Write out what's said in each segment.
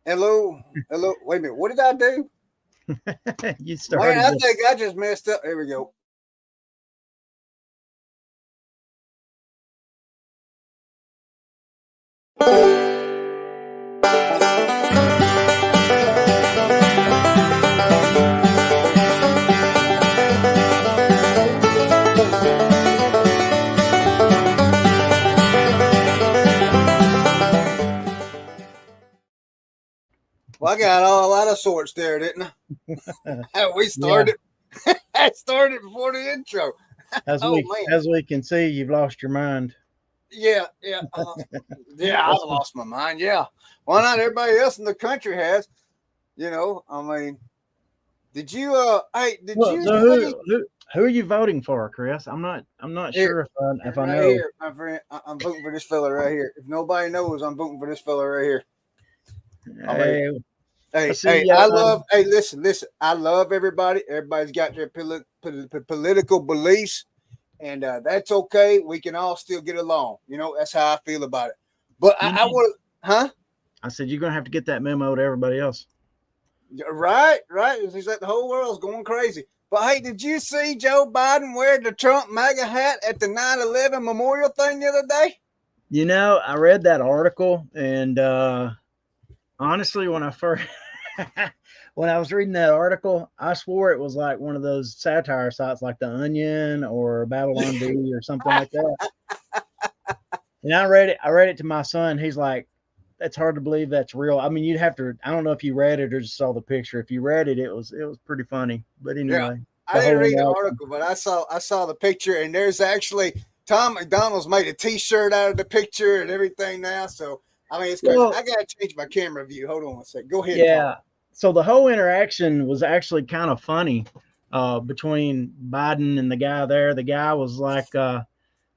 Hello, hello. Wait a minute. What did I do? You Man, started I the think I just messed up. Here we go. Well, I got a lot of sorts there, didn't I? We yeah. started. I started before the intro. Oh man. As we can see, you've lost your mind. Yeah, yeah, yeah. I've That's lost my mind. Yeah. Why not? Everybody else in the country has. I mean, did you? Hey, did well. you So see? who are you voting for, Chris? I'm not Here, sure if I right know. here, my friend. I'm voting for this fella right here. If nobody knows, I'm voting for this fella right here. I mean, Hey, I hey, see. I love. Hey, listen. I love everybody. Everybody's got their political beliefs, and that's okay. We can all still get along. That's how I feel about it. But You I need. would, huh? I said you're gonna have to get that memo to everybody else. Right. It's like the whole world's going crazy. But hey, did you see Joe Biden wear the Trump MAGA hat at the 9/11 memorial thing the other day? I read that article, and honestly, when I first when I was reading that article, I swore it was like one of those satire sites like The Onion or Babylon Bee or something like that. And I read it. I read it to my son. He's like, "That's hard to believe that's real." I mean, you'd have to. I don't know if you read it or just saw the picture. If you read it, it was pretty funny. But Yeah, anyway, I the didn't whole read the interaction. article, but I saw the picture, and there's actually Tom McDonald's made a T-shirt out of the picture and everything now. So I mean, it's crazy. I Well, gotta change my camera view. Hold on one second. Go ahead and talk. yeah. So the whole interaction was actually kind of funny between Biden and the guy there. The guy was like, the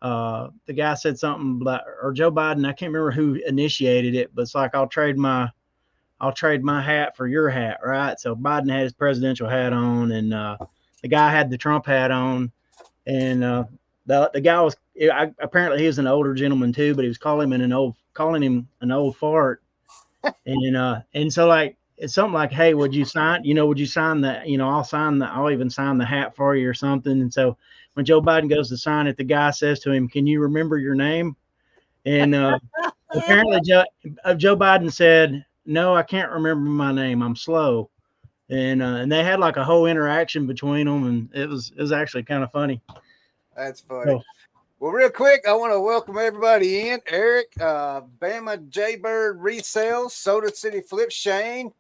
guy said something like, or Joe Biden. I can't remember who initiated it, but it's like, I'll trade my hat for your hat, right? So Biden had his presidential hat on, and the guy had the Trump hat on, and the guy was apparently he was an older gentleman too, but he was calling him an old fart, and so like it's something like, hey, would you sign? Would you sign the? I'll even sign the hat for you or something. And so when Joe Biden goes to sign it, the guy says to him, "Can you remember your name?" And apparently Joe Biden said, "No, I can't remember my name. I'm slow." And they had like a whole interaction between them, and it was actually kind of funny. That's funny. So Well, real quick, I want to welcome everybody in. Eric, Bama Jaybird Resells, Soda City Flip, Shane,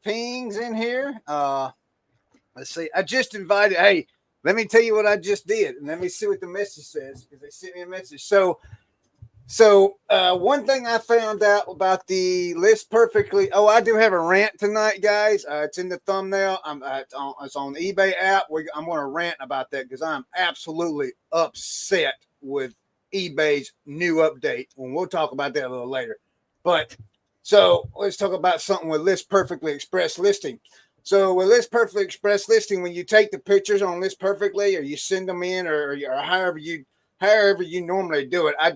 Ping's in here. Let's see. I just invited. Hey, let me tell you what I just did, and let me see what the message says because they sent me a message. So, one thing I found out about the list perfectly. Oh, I do have a rant tonight, guys. It's in the thumbnail. It's on the eBay app. I'm going to rant about that because I'm absolutely upset with eBay's new update. And we'll talk about that a little later. But so let's talk about something with List Perfectly Express listing. So with List Perfectly Express listing, when you take the pictures on List Perfectly, or you send them in, or however you normally do it, I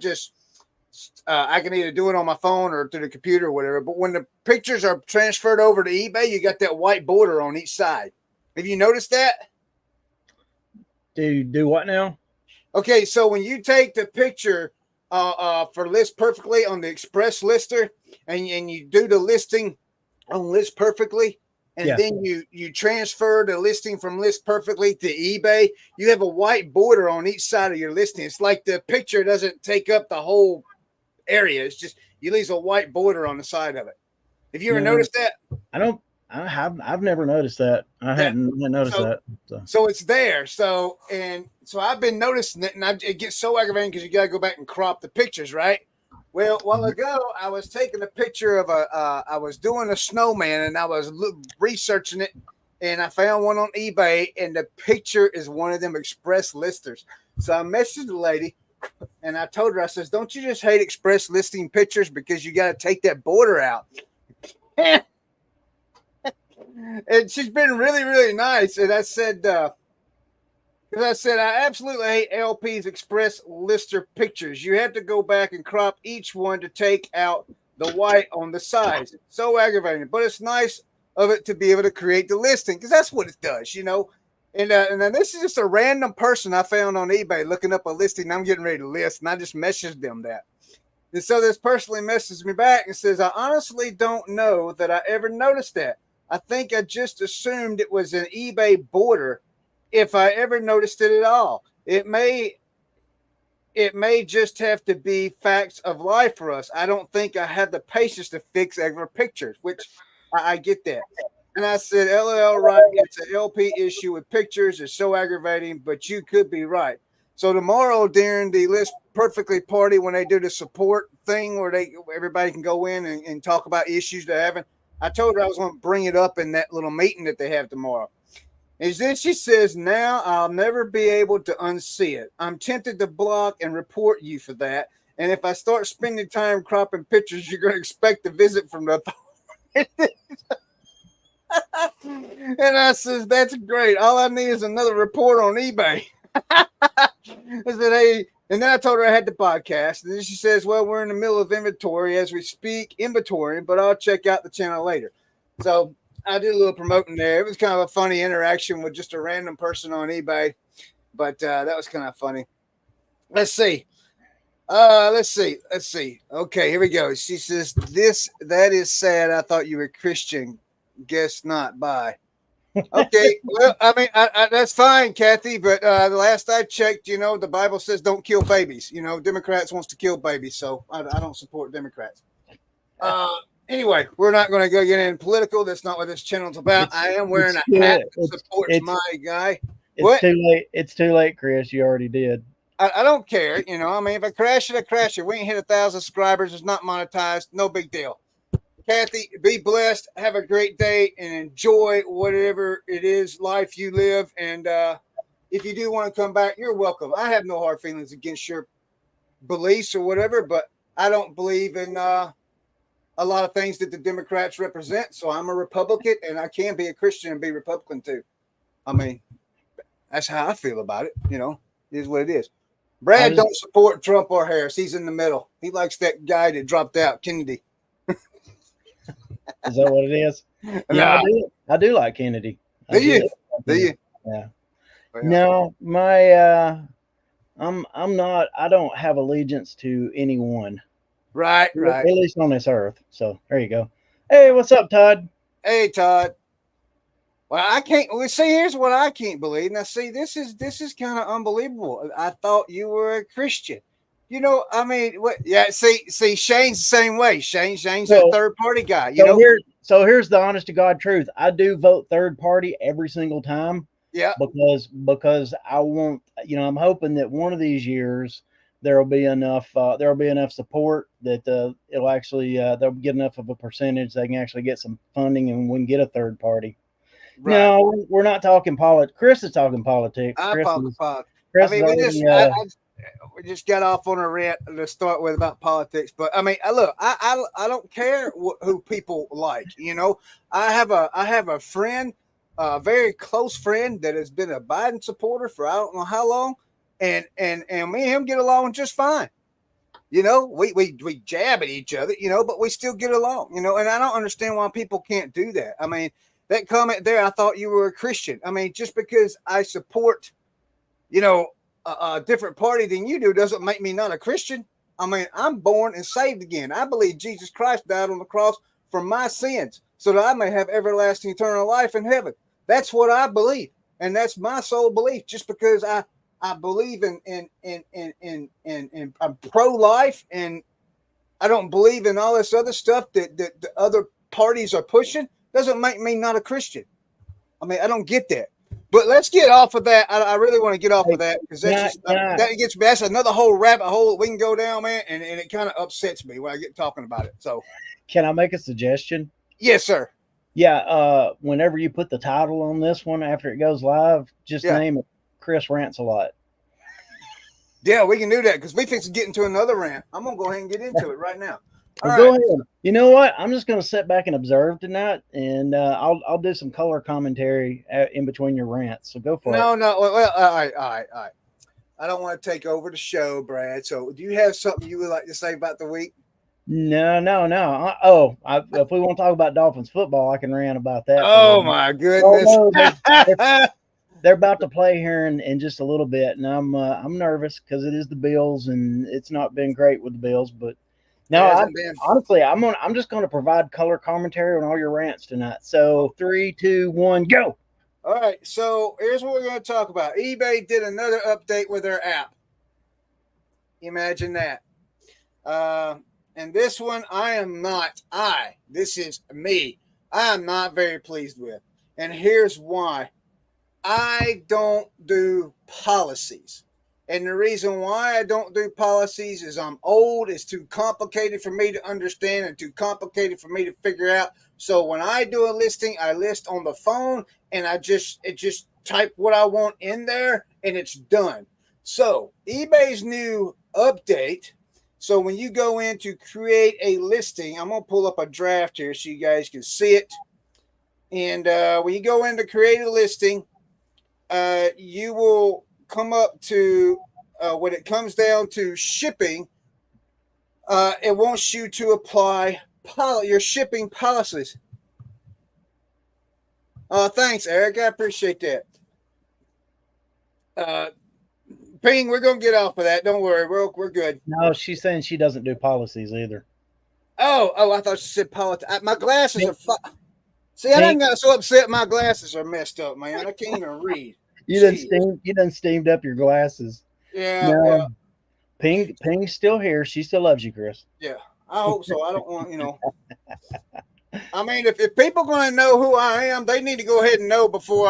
can either do it on my phone or through the computer or whatever. But when the pictures are transferred over to eBay, you got that white border on each side. Have you noticed that? do what now? Okay, so when you take the picture for List Perfectly on the Express Lister, and you do the listing on List Perfectly, and Yeah. then you transfer the listing from List Perfectly to eBay, you have a white border on each side of your listing. It's like the picture doesn't take up the whole area. It's just you leave a white border on the side of it. Have you ever No, noticed that? I don't. I've never noticed that. I Yeah. hadn't noticed So that. So so it's there. So I've been noticing it, and it gets so aggravating because you got to go back and crop the pictures, right? Well, a while ago, I was taking a picture of I was doing a snowman, and I was researching it, and I found one on eBay, and the picture is one of them express listers. So I messaged the lady, and I told her, I says, "Don't you just hate express listing pictures because you got to take that border out?" And she's been really, really nice. And I said, I absolutely hate LP's express lister pictures. You have to go back and crop each one to take out the white on the sides. It's so aggravating, but it's nice of it to be able to create the listing because that's what it does, you know. And then this is just a random person I found on eBay looking up a listing. I'm getting ready to list, and I just messaged them that. And so this person messages me back and says, I honestly don't know that I ever noticed that. I think I just assumed it was an eBay border if I ever noticed it at all. It may just have to be facts of life for us. I don't think I have the patience to fix every pictures, which I get that. And I said, LL, right, it's an LP issue with pictures. It's so aggravating, but you could be right. So tomorrow during the List Perfectly party, when they do the support thing where everybody can go in and talk about issues they're having, I told her I was going to bring it up in that little meeting that they have tomorrow. And then she says, now I'll never be able to unsee it. I'm tempted to block and report you for that. And if I start spending time cropping pictures, you're going to expect a visit from the authorities. And I says, that's great. All I need is another report on eBay. I said, hey, and then I told her I had the podcast. And then she says, well, we're in the middle of inventory as we speak, inventory, but I'll check out the channel later. So I did a little promoting there. It was kind of a funny interaction with just a random person on eBay, but that was kind of funny. Let's see. Let's see. Okay, here we go. She says, that is sad. I thought you were Christian. Guess not. Bye. Okay. Well, I mean, that's fine, Kathy. But the last I checked, the Bible says don't kill babies. Democrats wants to kill babies, so I don't support Democrats. Anyway, we're not going to go get in political. That's not what this channel's about. I am wearing a hat that supports my guy. It's too late. It's too late, Chris. You already did. I don't care. I mean, if I crash it, I crash it. We ain't hit 1,000 subscribers. It's not monetized. No big deal. Kathy, be blessed. Have a great day and enjoy whatever it is life you live. And if you do want to come back, you're welcome. I have no hard feelings against your beliefs or whatever, but I don't believe in a lot of things that the Democrats represent. So I'm a Republican, and I can be a Christian and be Republican too. I mean, that's how I feel about it. It is what it is. Brad don't support Trump or Harris. He's in the middle. He likes that guy that dropped out, Kennedy. Is that what it is? Yeah, I do like Kennedy. Do you? Yeah. No, I'm not. I don't have allegiance to anyone. Right. At least on this earth. So there you go. Hey, what's up, Todd? Hey, Todd. Well, I can't. Well, see, here's what I can't believe. Now, see, this is kind of unbelievable. I thought you were a Christian. I mean, what? Yeah. See, Shane's the same way. Shane's a third party guy. So here's the honest to God truth. I do vote third party every single time. Yeah. Because I want. I'm hoping that one of these years there'll be enough support that it'll actually they'll get enough of a percentage they can actually get some funding and we can get a third party. Right. No, we're not talking politics. Chris is talking politics. I'm talking politics. I mean, we just got off on a rant to start with about politics, but I mean, look, I don't care who people like. I have a friend, a very close friend that has been a Biden supporter for I don't know how long, and me and him get along just fine. We jab at each other, but we still get along. And I don't understand why people can't do that. I mean, that comment there, I thought you were a Christian. I mean, just because I support, a different party than you do doesn't make me not a Christian. I mean, I'm born and saved again. I believe Jesus Christ died on the cross for my sins so that I may have everlasting eternal life in heaven. That's what I believe. And that's my sole belief. Just because I believe in I'm pro-life and I don't believe in all this other stuff that the other parties are pushing doesn't make me not a Christian. I mean, I don't get that. But let's get off of that. I really want to get off of that because that gets me. That's another whole rabbit hole we can go down, man, and it kind of upsets me when I get talking about it. So, can I make a suggestion? Yes, sir. Yeah. Whenever you put the title on this one after it goes live, just name it Chris Rants a Lot. Yeah, we can do that because we fix to get into another rant. I'm gonna go ahead and get into it right now. All right. Go ahead. You know what? I'm just going to sit back and observe tonight, and I'll do some color commentary in between your rants. So go for it. No. Well, all right. I don't want to take over the show, Brad. So do you have something you would like to say about the week? No. If we want to talk about Dolphins football, I can rant about that for a Oh little bit. my Well, goodness. no, they're about to play here in just a little bit, and I'm nervous because it is the Bills, and it's not been great with the Bills. But It no, I hasn't been. honestly, I'm just going to provide color commentary on all your rants tonight. So 3, 2, 1, go. All right, so here's what we're going to talk about. eBay did another update with their app. Imagine that. Uh, and this one, this is me. I am not very pleased with. And here's why. I don't do policies. And the reason why I don't do policies is I'm old, it's too complicated for me to understand and too complicated for me to figure out. So when I do a listing, I list on the phone and it just type what I want in there and it's done. So eBay's new update. So when you go in to create a listing, I'm going to pull up a draft here so you guys can see it. And when you go in to create a listing, you will come up to when it comes down to shipping, it wants you to apply your shipping policies. Thanks, Eric. I appreciate that. Ping, we're gonna get off of that. Don't worry, we're good. No, she's saying she doesn't do policies either. Oh, I thought she said politics. My glasses Pink, are. See, I didn't got so upset. My glasses are messed up, man. I can't even read. You done steamed up your glasses. Yeah, No, yeah, Ping's still here. She still loves you, Chris. yeah. I hope so. I don't want. I mean, if people are going to know who I am, they need to go ahead and know before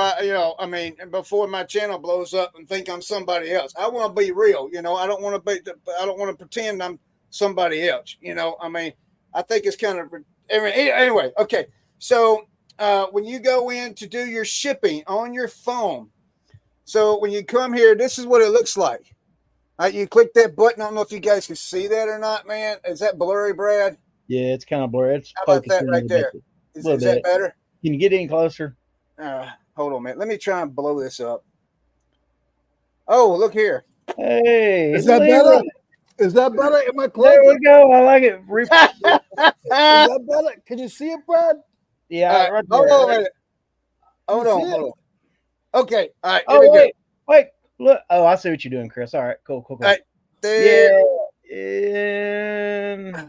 before my channel blows up and think I'm somebody else. I want to be real. I don't want to pretend I'm somebody else. I think it's kind of anyway. Okay, so when you go in to do your shipping on your phone, so when you come here, this is what it looks like. You click that button. I don't know if you guys can see that or not, man. Is that blurry, Brad? Yeah, it's kind of blurry. It's How about that focusing right there? Is that better? Can you get any closer? Hold on, man. Let me try and blow this up. Oh, look here. Hey, is that Leroy. better? Is that better? Am I close? There we go. I like it. Is that better? Can you see it, Brad? Yeah, right there. Hold on a minute. Hold on. Okay. All right. Oh, wait. Look. Oh, I see what you're doing, Chris. All right. Cool. All right. There. Yeah.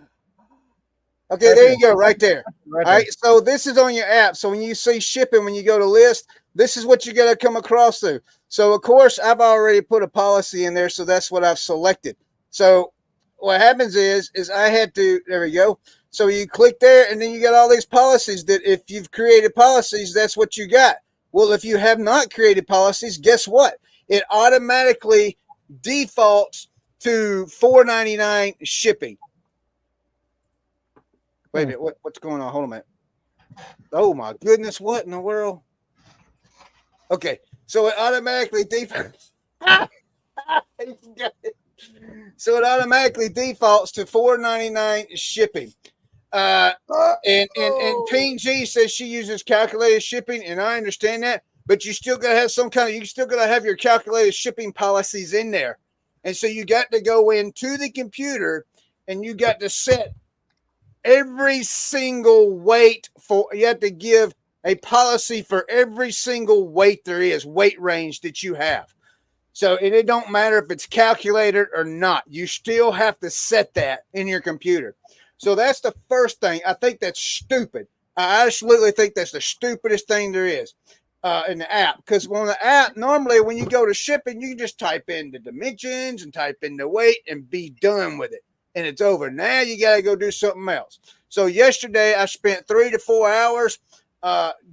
Okay, there you go, right there. All right, so this is on your app. So when you see shipping, when you go to list, this is what you're going to come across to. So, of course, I've already put a policy in there, so that's what I've selected. So what happens is I had to, there we go. So you click there, and then you got all these policies that if you've created policies, that's what you got. Well, if you have not created policies, guess what? It automatically defaults to $4.99 shipping. Wait a minute, what's going on? Hold on a minute. Oh my goodness, what in the world? Okay, so it automatically defaults. So it automatically defaults to $4.99 shipping. And Ping G says she uses calculated shipping, and I understand that, but you still gotta have you still gotta have your calculated shipping policies in there. And so you got to go into the computer and you got to set every single weight you have to give a policy for every single weight there is, weight range that you have. So it don't matter if it's calculated or not. You still have to set that in your computer. So that's the first thing. I think that's stupid. I absolutely think that's the stupidest thing there is in the app. Because on the app, normally when you go to shipping, you can just type in the dimensions and type in the weight and be done with it. And it's over. Now you got to go do something else. So yesterday I spent 3 to 4 hours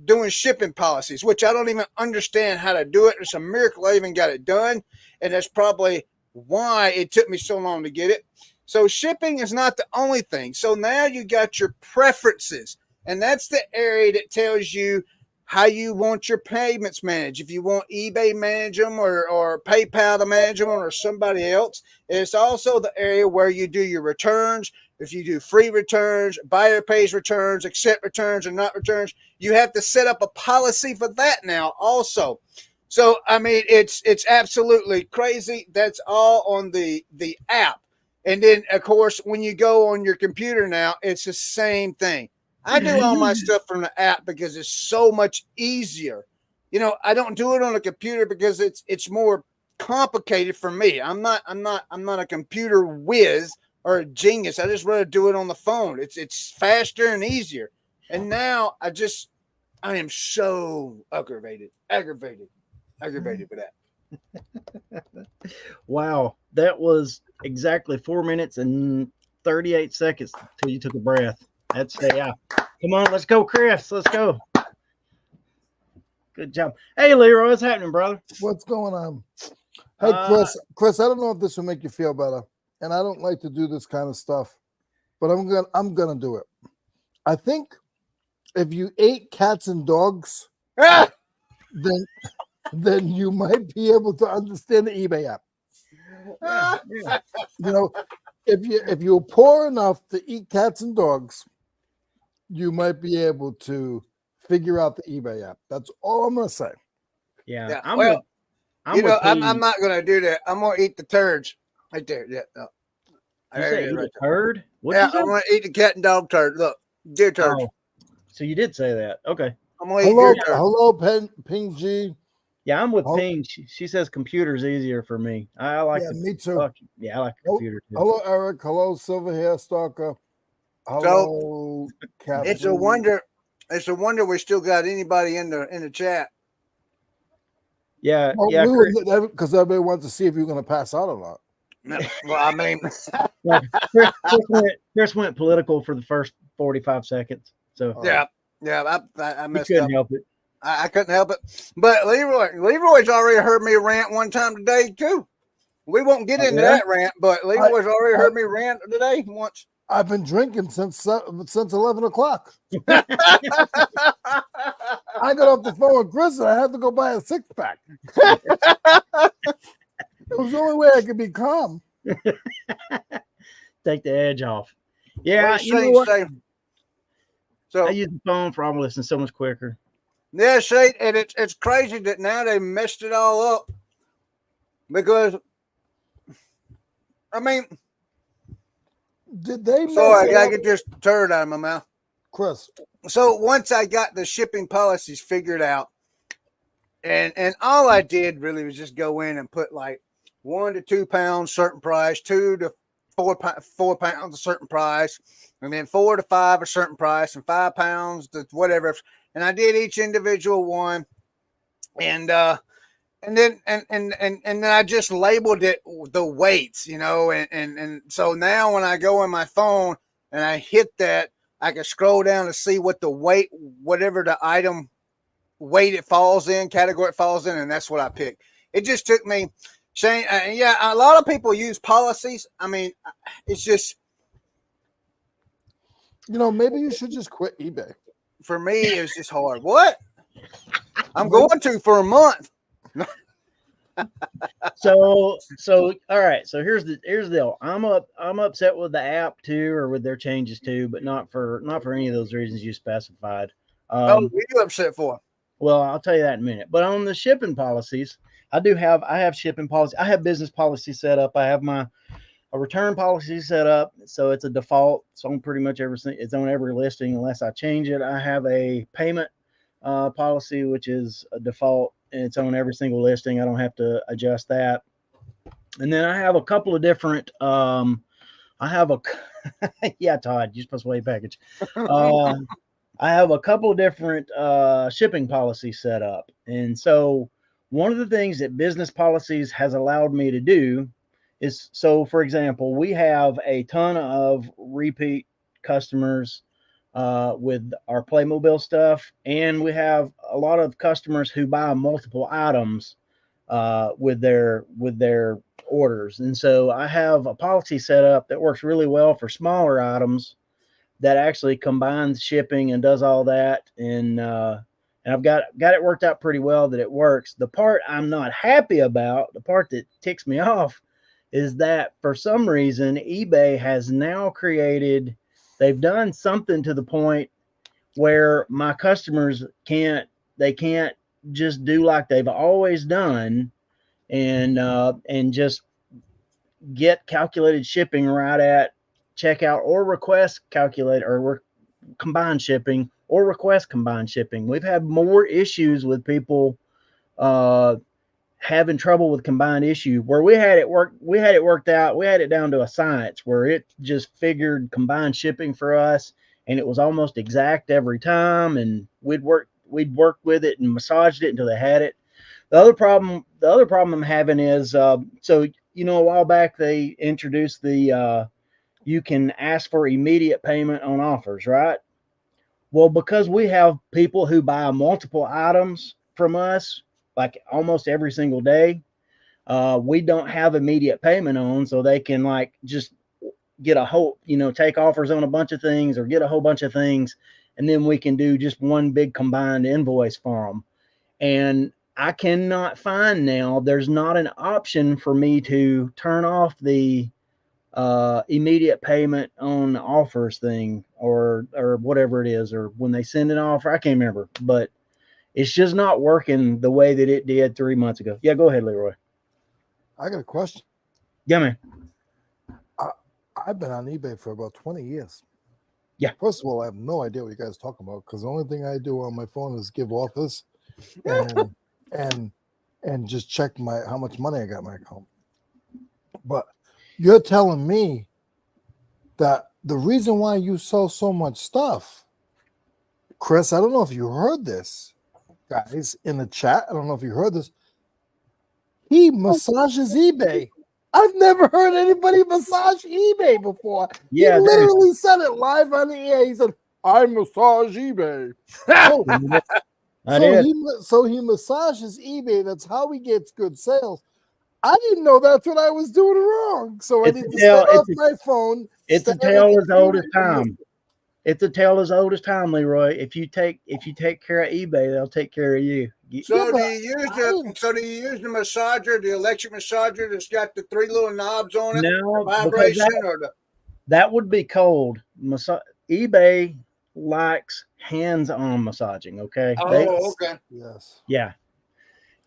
doing shipping policies, which I don't even understand how to do it. It's a miracle I even got it done. And that's probably why it took me so long to get it. So shipping is not the only thing. So now you got your preferences. And that's the area that tells you how you want your payments managed. If you want eBay manage them or PayPal to manage them or somebody else. It's also the area where you do your returns. If you do free returns, buyer pays returns, accept returns, and not returns, you have to set up a policy for that now also. So, I mean, it's absolutely crazy. That's all on the app. And then, of course, when you go on your computer now, it's the same thing. I do all my stuff from the app because it's so much easier. You know, I don't do it on a computer because it's more complicated for me. I'm not a computer whiz or a genius. I just rather do it on the phone. It's faster and easier. And now I am so aggravated with that. Wow, that was exactly 4 minutes and 38 seconds till you took a breath. That's yeah. Come on, let's go, Chris. Let's go. Good job. Hey, Leroy, what's happening, brother? What's going on? Hey, Chris, I don't know if this will make you feel better, and I don't like to do this kind of stuff, but I'm gonna do it. I think if you ate cats and dogs, then you might be able to understand the eBay app. Yeah. You know, if you're poor enough to eat cats and dogs, you might be able to figure out the eBay app. That's all I'm gonna say. Yeah. I'm not gonna do that. I'm gonna eat the turds right there. Yeah. No. You say eat a turd? Yeah, I'm gonna eat the cat and dog turd. Look, deer turd. Oh, so you did say that. Okay. I'm gonna eat deer turd. Hello, Ping G. Yeah, I'm with Ping. She says computer's easier for me. I like me too. Yeah, I like the computer too. Hello, Eric. Hello, Silver Hair Stalker. Hello, Captain. It's a wonder we still got anybody in the chat. Yeah, because everybody wants to see if you're going to pass out or not. No, well, I mean, Chris went political for the first 45 seconds. So yeah, I messed couldn't up. help it. I couldn't help it. But Leroy's already heard me rant one time today too. We won't get into that rant, but Leroy's already heard me rant today once. I've been drinking since 11 o'clock. I got off the phone with Chris and I had to go buy a 6-pack. It was the only way I could be calm. Take the edge off. Yeah, you know what? So I use the phone for all listening so much quicker. Yeah, see, and it's crazy that now they messed it all up because, I mean, did they? Sorry, I gotta get this turd out of my mouth, Chris. So once I got the shipping policies figured out, and all I did really was just go in and put like 1 to 2 pounds certain price, 2 to 4 pounds a certain price, and then 4 to 5 a certain price, and 5 pounds to whatever. And I did each individual one, and then I just labeled it the weights, you know, and so now when I go on my phone and I hit that, I can scroll down to see what the weight, whatever the item weight it falls in, category it falls in, and that's what I picked. It just took me, Shane. Yeah, a lot of people use policies. I mean, it's just, you know, maybe you should just quit eBay. For me, it was just hard. What? I'm going to for a month. So all right. So here's the deal. I'm upset with the app too, or with their changes too, but not for any of those reasons you specified. What are you upset for? Well, I'll tell you that in a minute. But on the shipping policies, I have shipping policy. I have business policy set up. I have a return policy set up, so it's a default. It's on pretty much everything. It's on every listing unless I change it. I have a payment policy, which is a default, and it's on every single listing. I don't have to adjust that. And then I have a couple of different. Yeah, Todd, you're supposed to weigh package. I have a couple of different shipping policies set up, and so one of the things that business policies has allowed me to do is, so for example, we have a ton of repeat customers with our Playmobil stuff, and we have a lot of customers who buy multiple items with their orders. And so I have a policy set up that works really well for smaller items that actually combines shipping and does all that. And I've got it worked out pretty well that it works. The part I'm not happy about, the part that ticks me off, is that for some reason eBay has now they've done something to the point where my customers can't just do like they've always done and just get calculated shipping right at checkout, or request calculate or combined shipping, or request combined shipping. We've had more issues with people having trouble with combined issue, where we had it worked out. We had it down to a science where it just figured combined shipping for us, and it was almost exact every time, and we'd work with it and massaged it until they had it. The other problem I'm having is, so a while back they introduced the you can ask for immediate payment on offers, right? Well, because we have people who buy multiple items from us, like almost every single day, we don't have immediate payment on, so they can like just get a whole, take offers on a bunch of things or get a whole bunch of things, and then we can do just one big combined invoice for them. And I cannot find now, there's not an option for me to turn off the immediate payment on offers thing, or whatever it is, or when they send an offer. I can't remember, but it's just not working the way that it did 3 months ago. Yeah, go ahead, Leroy. I got a question. Yeah, man. I've been on eBay for about 20 years. Yeah. First of all, I have no idea what you guys are talking about, because the only thing I do on my phone is give offers and just check how much money I got in my account. But you're telling me that the reason why you sell so much stuff, Chris, I don't know if you heard this, guys, in the chat. I don't know if you heard this. He massages eBay. I've never heard anybody massage eBay before. Yeah, he literally said it live on the air. He said, I massage eBay. So he massages eBay. That's how he gets good sales. I didn't know that's what I was doing wrong. So I need to stay off my phone. It's a tale as old as time. It's a tale as old as time, Leroy. If you take care of eBay, they'll take care of you. So do you use the massager, the electric massager that's got the 3 little knobs on it? No, vibration that would be cold. eBay likes hands-on massaging. Okay. Okay. Yes. Yeah.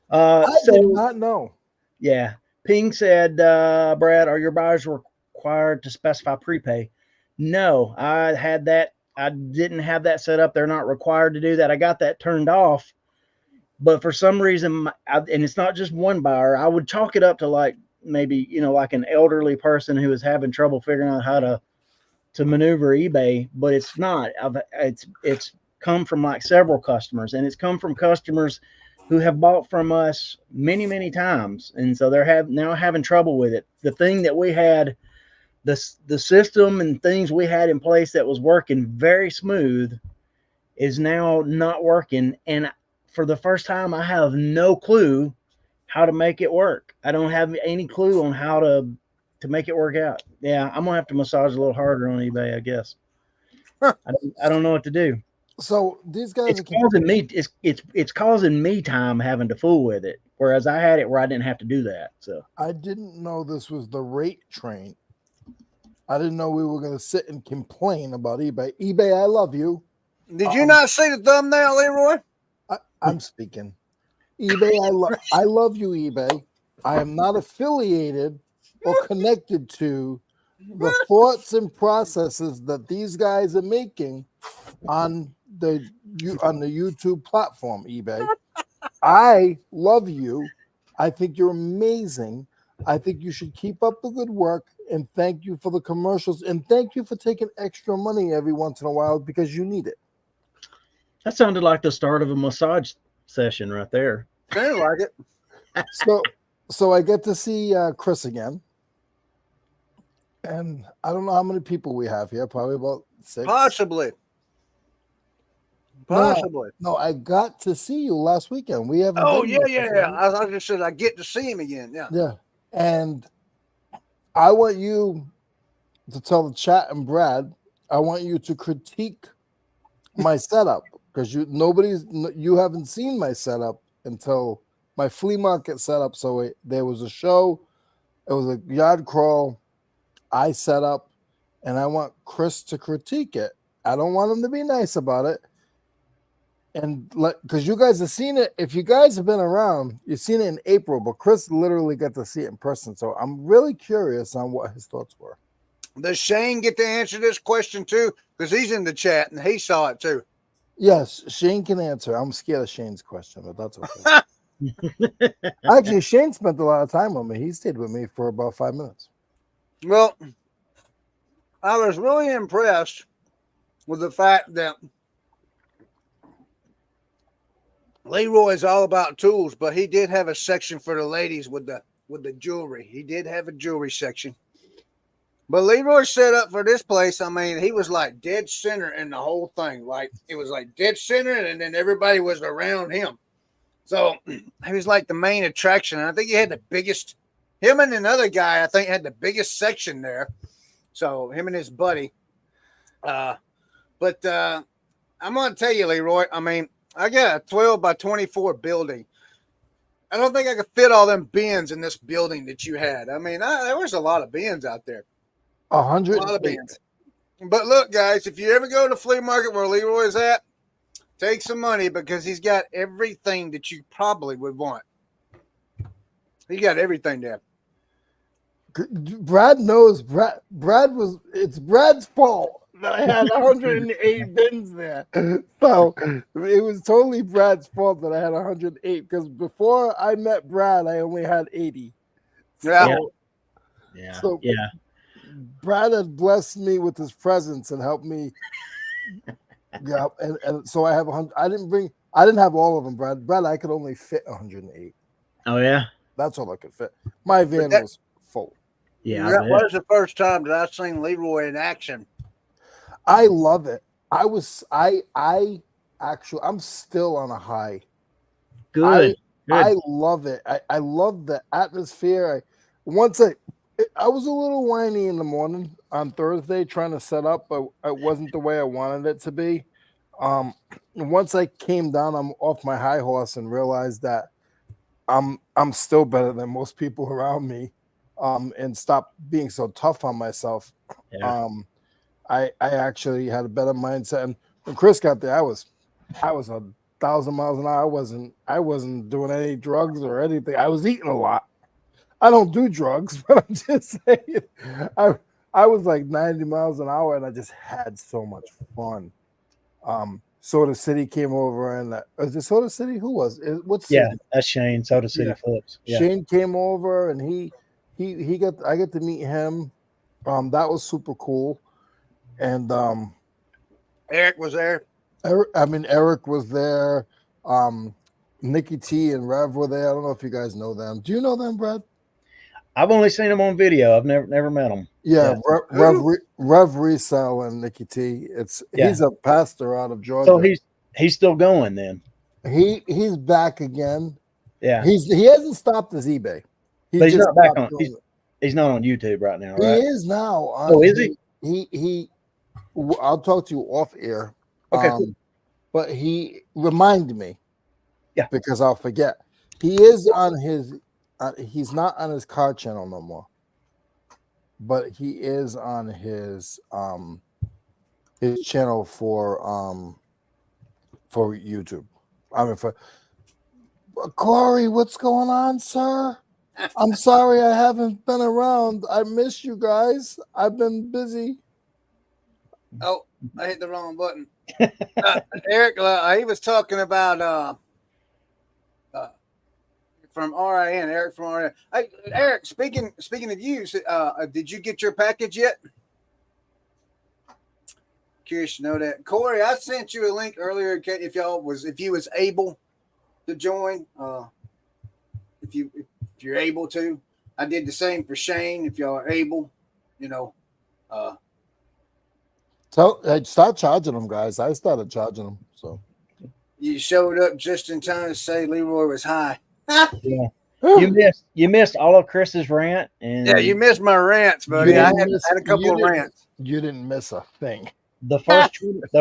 I did not know. Yeah. Ping said, Brad, are your buyers required to specify prepay? No, I didn't have that set up. They're not required to do that. I got that turned off, but for some reason, and it's not just one buyer, I would chalk it up to like maybe, like an elderly person who is having trouble figuring out how to maneuver eBay, but it's not. It's come from like several customers, and it's come from customers who have bought from us many, many times. And so they're now having trouble with it. The thing that we had, the system and things we had in place that was working very smooth, is now not working. And for the first time, I have no clue how to make it work. I don't have any clue on how to make it work out. Yeah, I'm gonna have to massage a little harder on eBay, I guess. I don't know what to do. So these guys, it's causing me time having to fool with it, whereas I had it where I didn't have to do that. So I didn't know this was the rate train. I didn't know we were going to sit and complain about eBay. eBay, I love you. Did you not see the thumbnail, Leroy? I'm speaking. eBay, I love you, eBay. I am not affiliated or connected to the thoughts and processes that these guys are making on the YouTube platform, eBay. I love you. I think you're amazing. I think you should keep up the good work, and thank you for the commercials, and thank you for taking extra money every once in a while, because you need it. That sounded like the start of a massage session right there. Sounded like it. So I get to see Chris again, and I don't know how many people we have here. Probably about 6. Possibly. No, I got to see you last weekend. We haven't. Oh yeah. I just said I get to see him again. Yeah. Yeah, and I want you to tell the chat and Brad. I want you to critique my setup, because you haven't seen my setup until my flea market setup. So there was a show. It was a yard crawl I set up, and I want Chris to critique it. I don't want him to be nice about it. and because you guys have seen it, if you guys have been around, you've seen it in April, but Chris literally got to see it in person. So I'm really curious on what his thoughts were. Does Shane get to answer this question too? Because he's in the chat and he saw it too. Yes, Shane can answer. I'm scared of Shane's question, but that's okay. Actually, Shane spent a lot of time with me. He stayed with me for about 5 minutes. Well, I was really impressed with the fact that Leroy is all about tools, but he did have a section for the ladies with the jewelry. He did have a jewelry section. But Leroy set up for this place. I mean, he was like dead center in the whole thing. Like it was like dead center, and then everybody was around him. So he was like the main attraction. And I think he had the biggest. Him and another guy, I think, had the biggest section there. So him and his buddy. But I'm gonna tell you, Leroy. I mean, I got a 12 by 24 building. I don't think I could fit all them bins in this building that you had. I mean, there was a lot of bins out there. 100. A lot of bins. But look, guys, if you ever go to the flea market where Leroy is at, take some money because he's got everything that you probably would want. He got everything there. Brad knows. It's Brad's fault that I had 108 bins there. So it was totally Brad's fault that I had 108 because before I met Brad, I only had 80. Yeah. So Brad had blessed me with his presence and helped me. Yeah, and so I have 100. I didn't have all of them, Brad. Brad, I could only fit 108. Oh yeah, that's all I could fit. My van was full. Yeah, that was the first time that I seen Leroy in action. I love it. I actually, I'm still on a high. Good. I love it. I love the atmosphere. I was a little whiny in the morning on Thursday trying to set up, but it wasn't the way I wanted it to be. Once I came down, I'm off my high horse and realized that I'm still better than most people around me, and stop being so tough on myself. Yeah. I actually had a better mindset. And when Chris got there, I was 1,000 miles an hour. I wasn't doing any drugs or anything. I was eating a lot. I don't do drugs, but I'm just saying. I was like 90 miles an hour, and I just had so much fun. Soda City came over, and is it Soda City? Who was it? That's Shane. Soda City Flips. Yeah. Shane came over, and I got to meet him. That was super cool. And Eric was there. Eric was there. Nikki T and Rev were there. I don't know if you guys know them. Do you know them, Brad? I've only seen them on video. I've never met them. Yeah, Rev Resell and Nikki T. He's a pastor out of Georgia. So he's still going then. He's back again. Yeah, he hasn't stopped his eBay. He's not back on. He's not on YouTube right now, right? He is now. Oh, is he? He. I'll talk to you off air. Okay. Cool. But he reminded me. Yeah. Because I'll forget. He is on his. He's not on his car channel no more. But he is on his channel for YouTube. I mean, for Corey, what's going on, sir? I'm sorry I haven't been around. I miss you guys. I've been busy. Oh, I hit the wrong button. Eric, he was talking about from RIN. Eric from RIN. Hey, Eric, speaking of you, did you get your package yet? Curious to know that. Corey, I sent you a link earlier if you was able to join. If you're able to. I did the same for Shane. If y'all are able, So I start charging them, guys. I started charging them. So you showed up just in time to say Leroy was high. Yeah. You missed all of Chris's rant, and you missed my rants, buddy. I had a couple of rants. You didn't miss a thing. The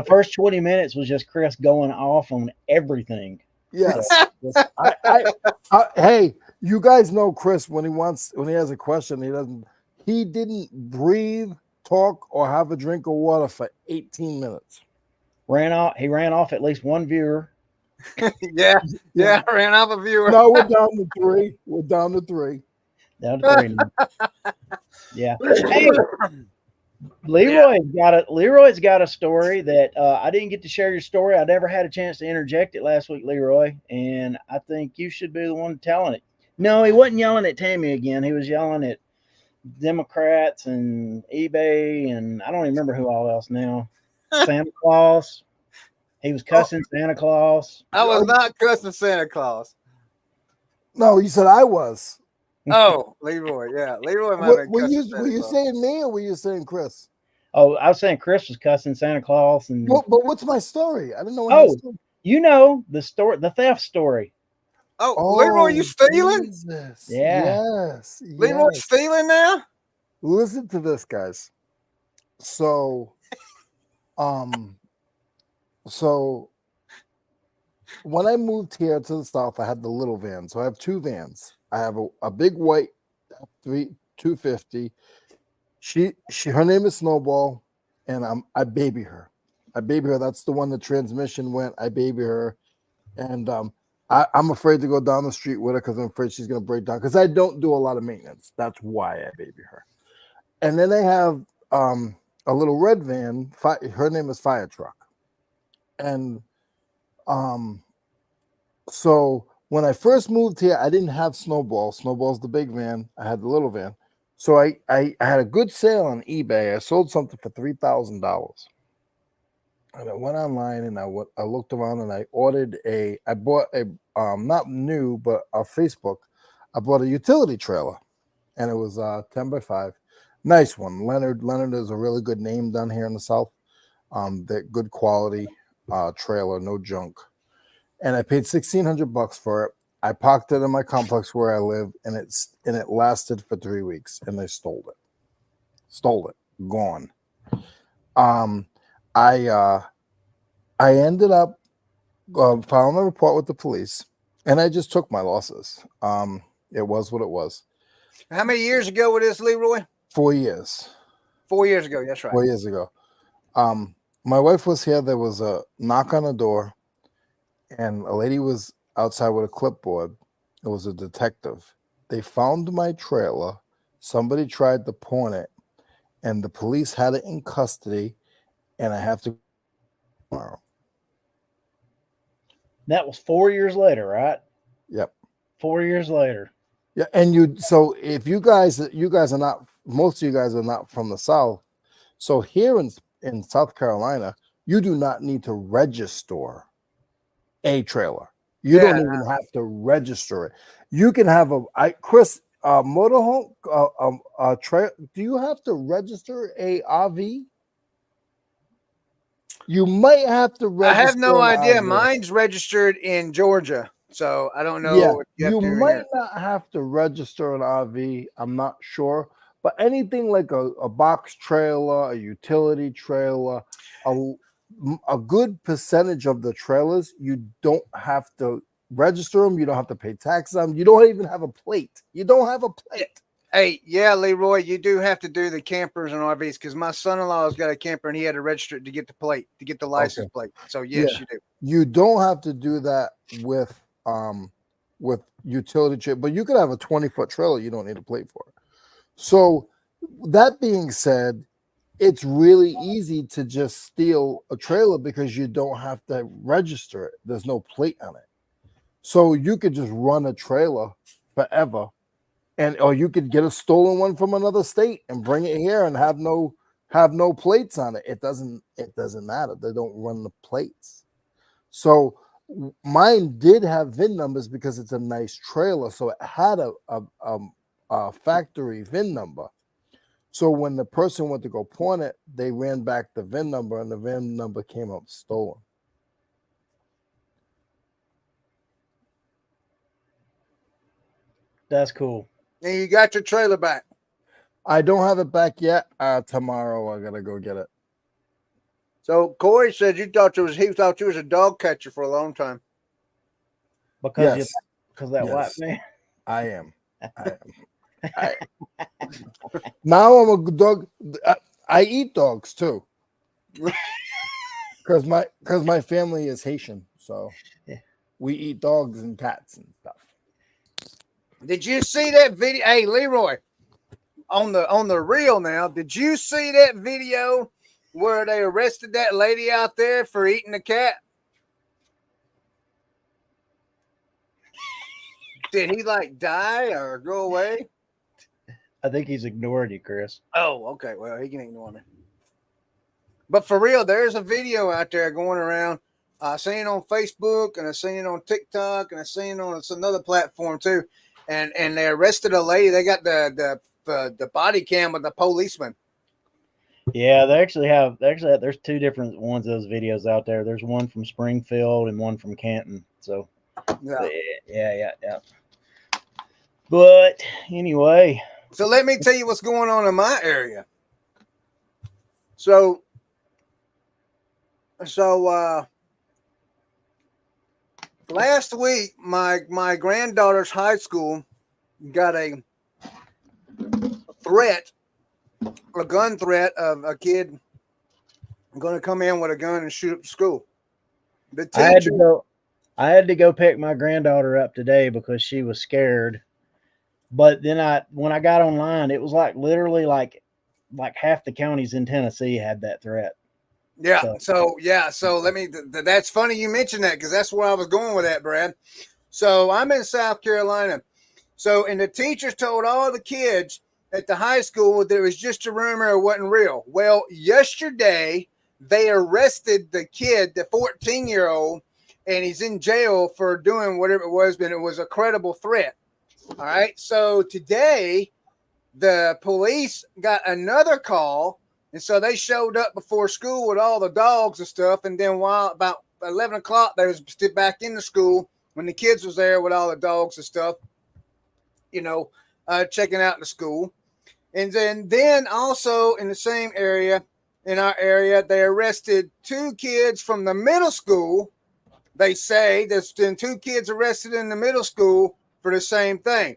first 20 minutes was just Chris going off on everything. Yes. Hey, you guys know Chris when he has a question, he didn't breathe, talk, or have a drink of water for 18 minutes. He ran off at least one viewer Yeah, I ran off a viewer. No, we're down to 3. We're down to 3. Down to 3 now. Yeah. Hey, Leroy's got a story that I didn't get to share your story. I never had a chance to interject it last week, Leroy, and I think you should be the one telling it. No, he wasn't yelling at Tammy again. He was yelling at Democrats and eBay, and I don't even remember who all else now. Santa Claus. He was cussing Santa Claus. I was not cussing Santa Claus. No, you said I was. Oh, Leroy. Yeah, Leroy might have been Were cussing you Santa were you Claus. saying me or were you saying Chris? Oh, I was saying Chris was cussing Santa Claus, and But what's my story? I didn't know what Oh. my story. you know the story, the theft story. Oh, Leroy, you stealing? Jesus. Yeah. Yes. Leroy Yes. stealing now? Listen to this, guys. So, so when I moved here to the south, I had the little van. So I have 2 vans. I have a big white 250. Her name is Snowball, and I baby her. That's the one the transmission went. I baby her, and I'm afraid to go down the street with her because I'm afraid she's gonna break down. Because I don't do a lot of maintenance. That's why I baby her. And then I have a little red van. Her name is Fire Truck, and so when I first moved here, I didn't have Snowball. Snowball's the big van. I had the little van. So I had a good sale on eBay. I sold something for $3,000. And I went online and I looked around and I bought a not new, but on Facebook, I bought a utility trailer. And it was 10 by 5. Nice one. Leonard is a really good name down here in the South. That good quality trailer, no junk. And I paid $1,600 for it. I parked it in my complex where I live, and it lasted for 3 weeks, and they stole it. Gone. I ended up filing a report with the police, and I just took my losses. It was what it was. How many years ago was this, Leroy? 4 years. 4 years ago. That's right. 4 years ago. My wife was here. There was a knock on the door, and a lady was outside with a clipboard. It was a detective. They found my trailer. Somebody tried to pawn it, and the police had it in custody, and I have to go tomorrow. That was 4 years later, right? Yep. 4 years later. Yeah, and so if you guys are not, most of you guys are not from the South. So here in South Carolina, you do not need to register a trailer. You don't even have to register it. You can have Chris, motorhome, do you have to register a RV? You might have to register. I have no idea. RV. Mine's registered in Georgia, so I don't know. Yeah, what you might not have to register an RV. I'm not sure. But anything like a box trailer, a utility trailer, a good percentage of the trailers, you don't have to register them. You don't have to pay taxes on them. You don't even have a plate. You don't have a plate. Hey, yeah, Leroy, you do have to do the campers and RVs because my son-in-law has got a camper and he had to register it to get the plate, to get the license plate. So yes, you do. You don't have to do that with utility trailer, but you could have a 20-foot trailer. You don't need a plate for it. So that being said, it's really easy to just steal a trailer because you don't have to register it. There's no plate on it. So you could just run a trailer forever, or you could get a stolen one from another state and bring it here and have no plates on it. It doesn't matter. They don't run the plates. So mine did have VIN numbers because it's a nice trailer. So it had a factory VIN number. So when the person went to go pawn it, they ran back the VIN number, and the VIN number came up stolen. That's cool. And you got your trailer back. I don't have it back yet. Tomorrow I gotta go get it. So Corey said he thought you was a dog catcher for a long time. Because that white man. I am. Now I'm a dog. I eat dogs too, because my family is Haitian. So we eat dogs and cats and stuff. Did you see that video? Hey, Leroy, on the reel now, did you see that video where they arrested that lady out there for eating a cat? Did he like die or go away? I think he's ignoring you, Chris. Oh, okay. Well, he can ignore me. But for real, there's a video out there going around. I seen it on Facebook, and I seen it on TikTok, and I seen it on another platform too. And they arrested a lady. They got the body cam of the policeman. Yeah, there's two different ones of those videos out there. There's one from Springfield and one from Canton. So yeah. But anyway. So let me tell you what's going on in my area. So last week my granddaughter's high school got a gun threat of a kid going to come in with a gun and shoot up the school. The teacher, I had to go pick my granddaughter up today because she was scared. But then when I got online, it was like literally like half the counties in Tennessee had that threat. Yeah. So that's funny you mentioned that, because that's where I was going with that, Brad. So I'm in South Carolina. So, and the teachers told all the kids at the high school that it was just a rumor, it wasn't real. Well, yesterday they arrested the kid, the 14-year-old, and he's in jail for doing whatever it was, but it was a credible threat. All right. So today the police got another call, and so they showed up before school with all the dogs and stuff. And then while about 11 o'clock, they was still back in the school when the kids was there with all the dogs and stuff, checking out the school. And then also in the same area, in our area, they arrested 2 kids from the middle school. They say there's been 2 kids arrested in the middle school for the same thing.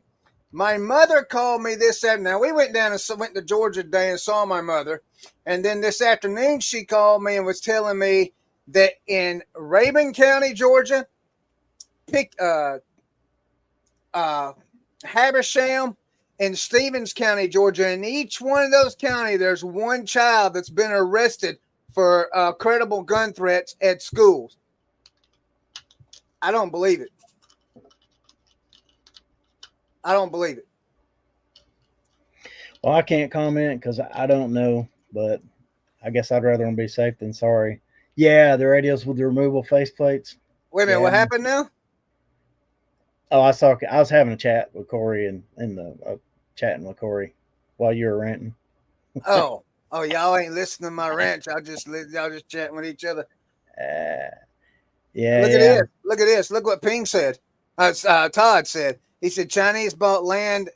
My mother called me this afternoon. Now, we went to Georgia today and saw my mother. And then this afternoon, she called me and was telling me that in Rabun County, Georgia, Habersham, and Stevens County, Georgia, in each one of those counties, there's one child that's been arrested for credible gun threats at schools. I don't believe it. Well, I can't comment because I don't know, but I guess I'd rather them be safe than sorry. Yeah, the radios with the removable faceplates. Wait a minute, what happened now? Oh, I was having a chat with Corey and chatting with Corey while you were ranting. Oh, y'all ain't listening to my rant. Y'all just chatting with each other. Yeah. Look at this. Look what Ping said. Todd said. He said, Chinese bought land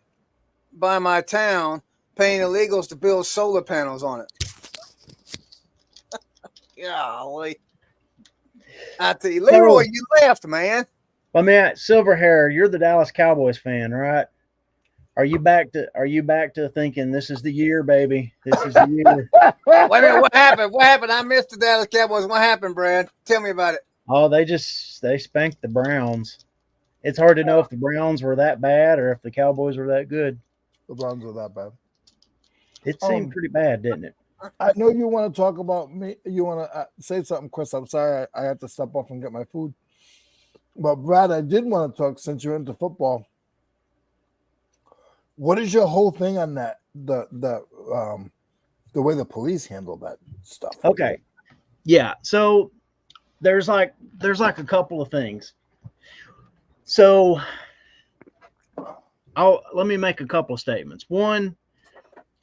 by my town, paying illegals to build solar panels on it. Golly. I tell you, Leroy, you left, man. I mean, silver hair, you're the Dallas Cowboys fan, right? Are you back to thinking this is the year, baby? This is the year. Wait a minute, what happened? What happened? I missed the Dallas Cowboys. What happened, Brad? Tell me about it. Oh, they spanked the Browns. It's hard to know if the Browns were that bad or if the Cowboys were that good. The Browns were that bad. It seemed pretty bad, didn't it? I know you want to talk about me. You want to say something, Chris. I'm sorry. I had to step off and get my food. But Brad, I did want to talk since you're into football. What is your whole thing on that? The way the police handle that stuff. Okay. Yeah. So there's like a couple of things. So let me make a couple of statements. One,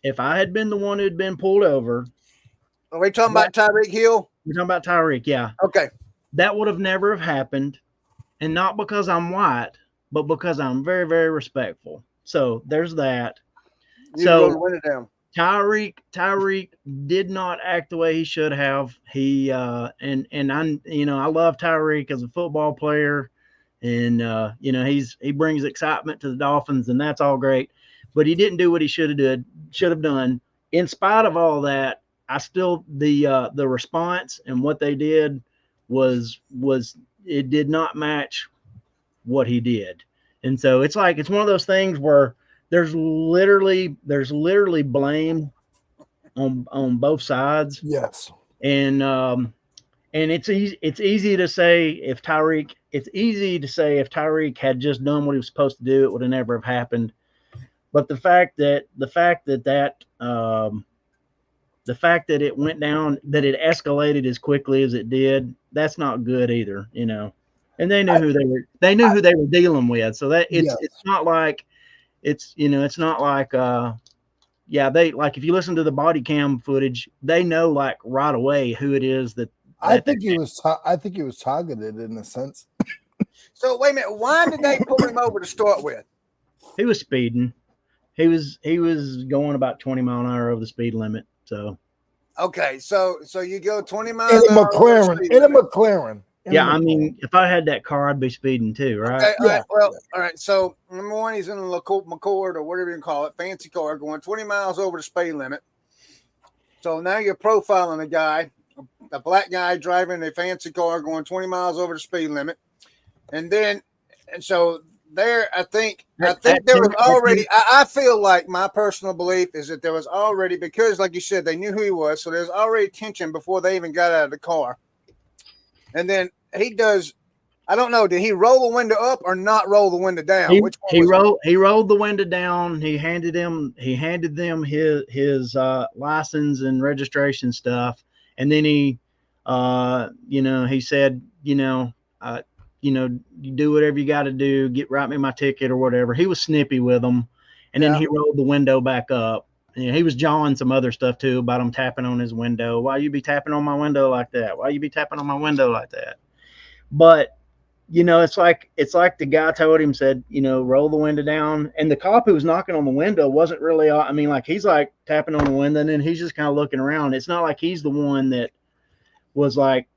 if I had been the one who'd been pulled over. Are we talking about Tyreek Hill? We're talking about Tyreek, yeah. Okay. That would have never have happened. And not because I'm white, but because I'm very, very respectful. So there's that. Tyreek did not act the way he should have. He I love Tyreek as a football player, and he brings excitement to the Dolphins, and that's all great. But he didn't do what he should have done. In spite of all that, I still the response and what they did was it did not match what he did. And so it's like, it's one of those things where there's literally blame on both sides. Yes. And it's easy to say if Tyreek had just done what he was supposed to do, it would have never have happened. But the fact that it went down, that it escalated as quickly as it did, that's not good either, you know. And they knew who they were dealing with. So that it's not like they, like, if you listen to the body cam footage, they know like right away who it is that I think he was targeted in a sense. So wait a minute, why did they pull him over to start with? He was speeding. He was going about 20 mile an hour over the speed limit. So okay, so you go 20 miles in a an hour McLaren. Yeah, I mean, if I had that car, I'd be speeding too, right? Okay, all right. Well, all right. So number one, he's in a McCord or whatever you can call it, fancy car, going 20 miles over the speed limit. So now you're profiling a guy, a black guy driving a fancy car, going 20 miles over the speed limit, and so there, I think there was already. I feel like my personal belief is that there was already, because, like you said, they knew who he was, so there's already tension before they even got out of the car. And then he does, I don't know, did he roll the window up or not roll the window down? He rolled the window down. He handed them his license and registration stuff. And then he said, you do whatever you got to do, write me my ticket or whatever. He was snippy with them. And then he rolled the window back up. And he was jawing some other stuff too about him tapping on his window. Why you be tapping on my window like that? Why you be tapping on my window like that? But, it's like the guy told him, said, roll the window down. And the cop who was knocking on the window wasn't really, he's like tapping on the window and then he's just kind of looking around. It's not like he's the one that was like,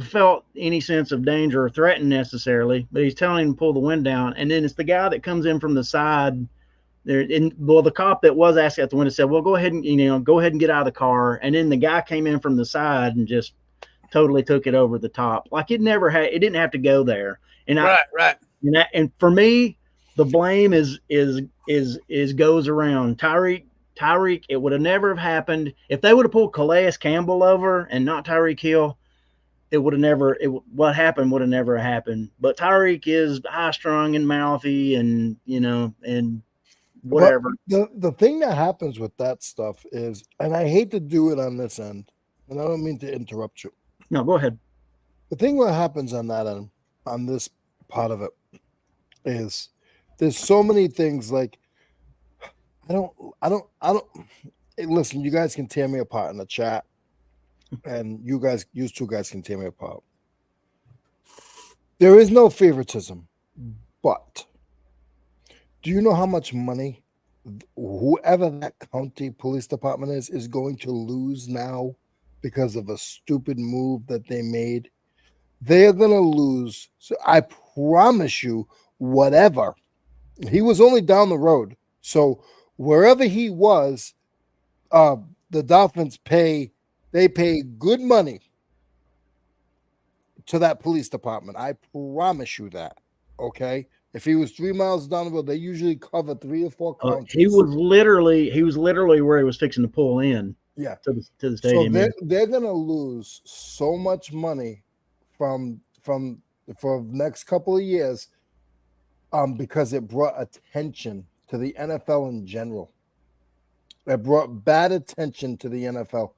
felt any sense of danger or threatened necessarily, but he's telling him to pull the window down. And then it's the guy that comes in from the side there. The cop that was asking at the window said, well, go ahead and get out of the car. And then the guy came in from the side and just totally took it over the top. Like it didn't have to go there. And right. And for me, the blame is goes around Tyreek. It would have never have happened if they would have pulled Calais Campbell over and not Tyreek Hill. What happened would have never happened. But Tyreek is high strung and mouthy and whatever. But the thing that happens with that stuff is, and I hate to do it on this end, and I don't mean to interrupt you. No, go ahead. The thing that happens on that end, on this part of it, is there's so many things like I don't. Listen, you guys can tear me apart in the chat, and you two guys can tear me apart. There is no favoritism, but do you know how much money whoever that county police department is going to lose now because of a stupid move that they made? They're going to lose. So I promise you, whatever. He was only down the road. So wherever he was, the Dolphins pay good money to that police department. I promise you that. Okay. If he was 3 miles down the road, they usually cover 3 or 4 counties. He was literally where he was fixing to pull in. Yeah. To the stadium. So they're gonna lose so much money for the next couple of years, because it brought attention to the NFL in general. It brought bad attention to the NFL.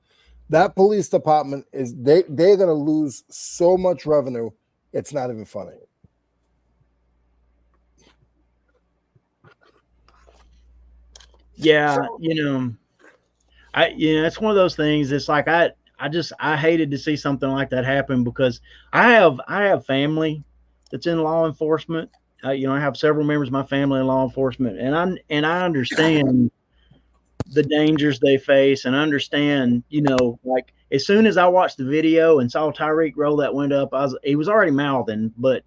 That police department they're gonna lose so much revenue, it's not even funny. Yeah, it's one of those things. It's like I hated to see something like that happen because I have family that's in law enforcement. I have several members of my family in law enforcement, and I understand the dangers they face, and understand, like as soon as I watched the video and saw Tyreek roll that window up, he was already mouthing, but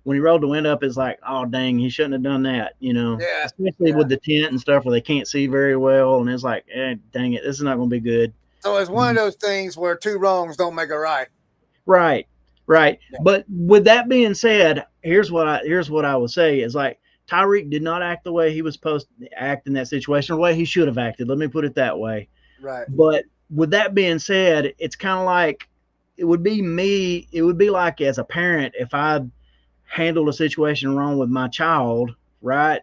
when he rolled the window up, it's like, oh dang, he shouldn't have done that, Yeah, especially with the tent and stuff where they can't see very well, and it's like, dang it, this is not going to be good. So it's one of those things where 2 wrongs don't make a right. Right. Right. Yeah. But with that being said, here's what I would say is like Tyreek did not act the way he was supposed to act in that situation, or the way he should have acted. Let me put it that way. Right. But with that being said, it's kind of like it would be me. It would be like as a parent if I handled a situation wrong with my child, right?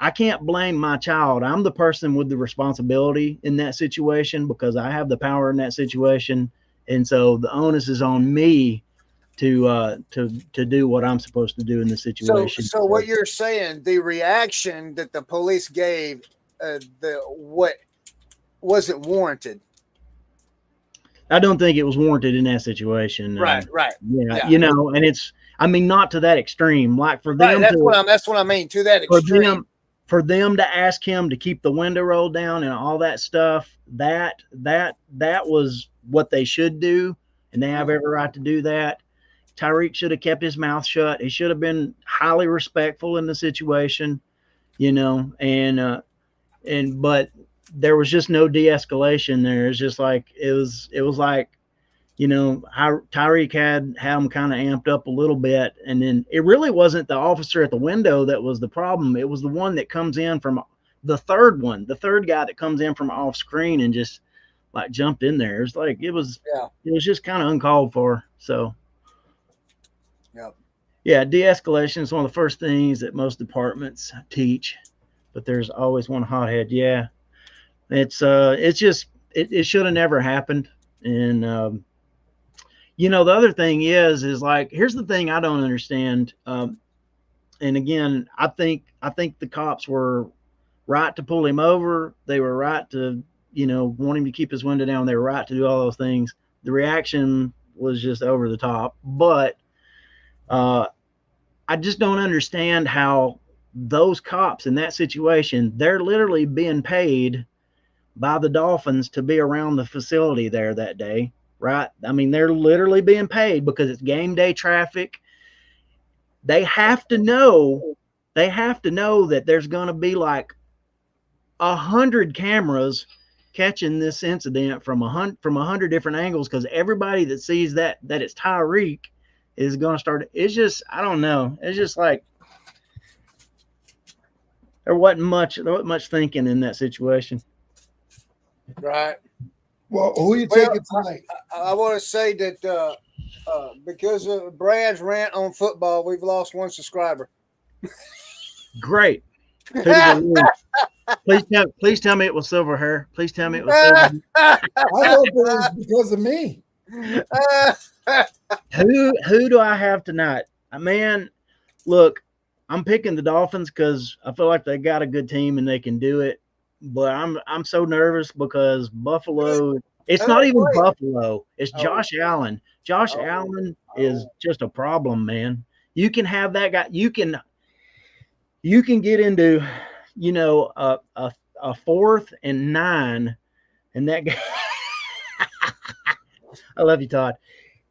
I can't blame my child. I'm the person with the responsibility in that situation because I have the power in that situation, and so the onus is on me to do what I'm supposed to do in the situation. So what you're saying, the reaction that the police gave, the what wasn't warranted. I don't think it was warranted in that situation. Right. Yeah, Yeah. you know, and it's I mean not to that extreme. Like for Right. them That's what I mean. To that for extreme. them to ask him to keep the window rolled down and all that stuff, that was what they should do, and they have every right to do that. Tyreek should have kept his mouth shut. He should have been highly respectful in the situation, you know, and but there was just no de-escalation there. It's just like it was like, you know, Tyreek had him kind of amped up a little bit, and then it really wasn't the officer at the window that was the problem. It was the one that comes in from the third guy that comes in from off screen and just like jumped in there. It's like it was just kind of uncalled for. So yeah, de-escalation is one of the first things that most departments teach, but there's always one hothead. Yeah, it's just it should have never happened. And you know, the other thing is like, here's the thing I don't understand. And again, I think the cops were right to pull him over. They were right to, you know, want him to keep his window down. They were right to do all those things. The reaction was just over the top. But I just don't understand how those cops in that situation, they're literally being paid by the Dolphins to be around the facility there that day, right? I mean, they're literally being paid because it's game day traffic. They have to know that there's going to be like 100 cameras catching this incident from 100 different angles, because everybody that sees that it's Tyreek is going to start. It's just, I don't know. It's just like there wasn't much thinking in that situation. Right. Well, who are you taking tonight? I want to say that because of Brad's rant on football, we've lost one subscriber. Great. Please tell me it was silver hair. Please tell me it was silver hair. I hope it was because of me. Who do I have tonight? Man, look, I'm picking the Dolphins because I feel like they got a good team and they can do it. But I'm so nervous because Buffalo. It's not even Buffalo. It's Josh Allen. Josh Allen is just a problem, man. You can have that guy. You can get into, you know, a 4th and 9, and that guy. I love you, Todd.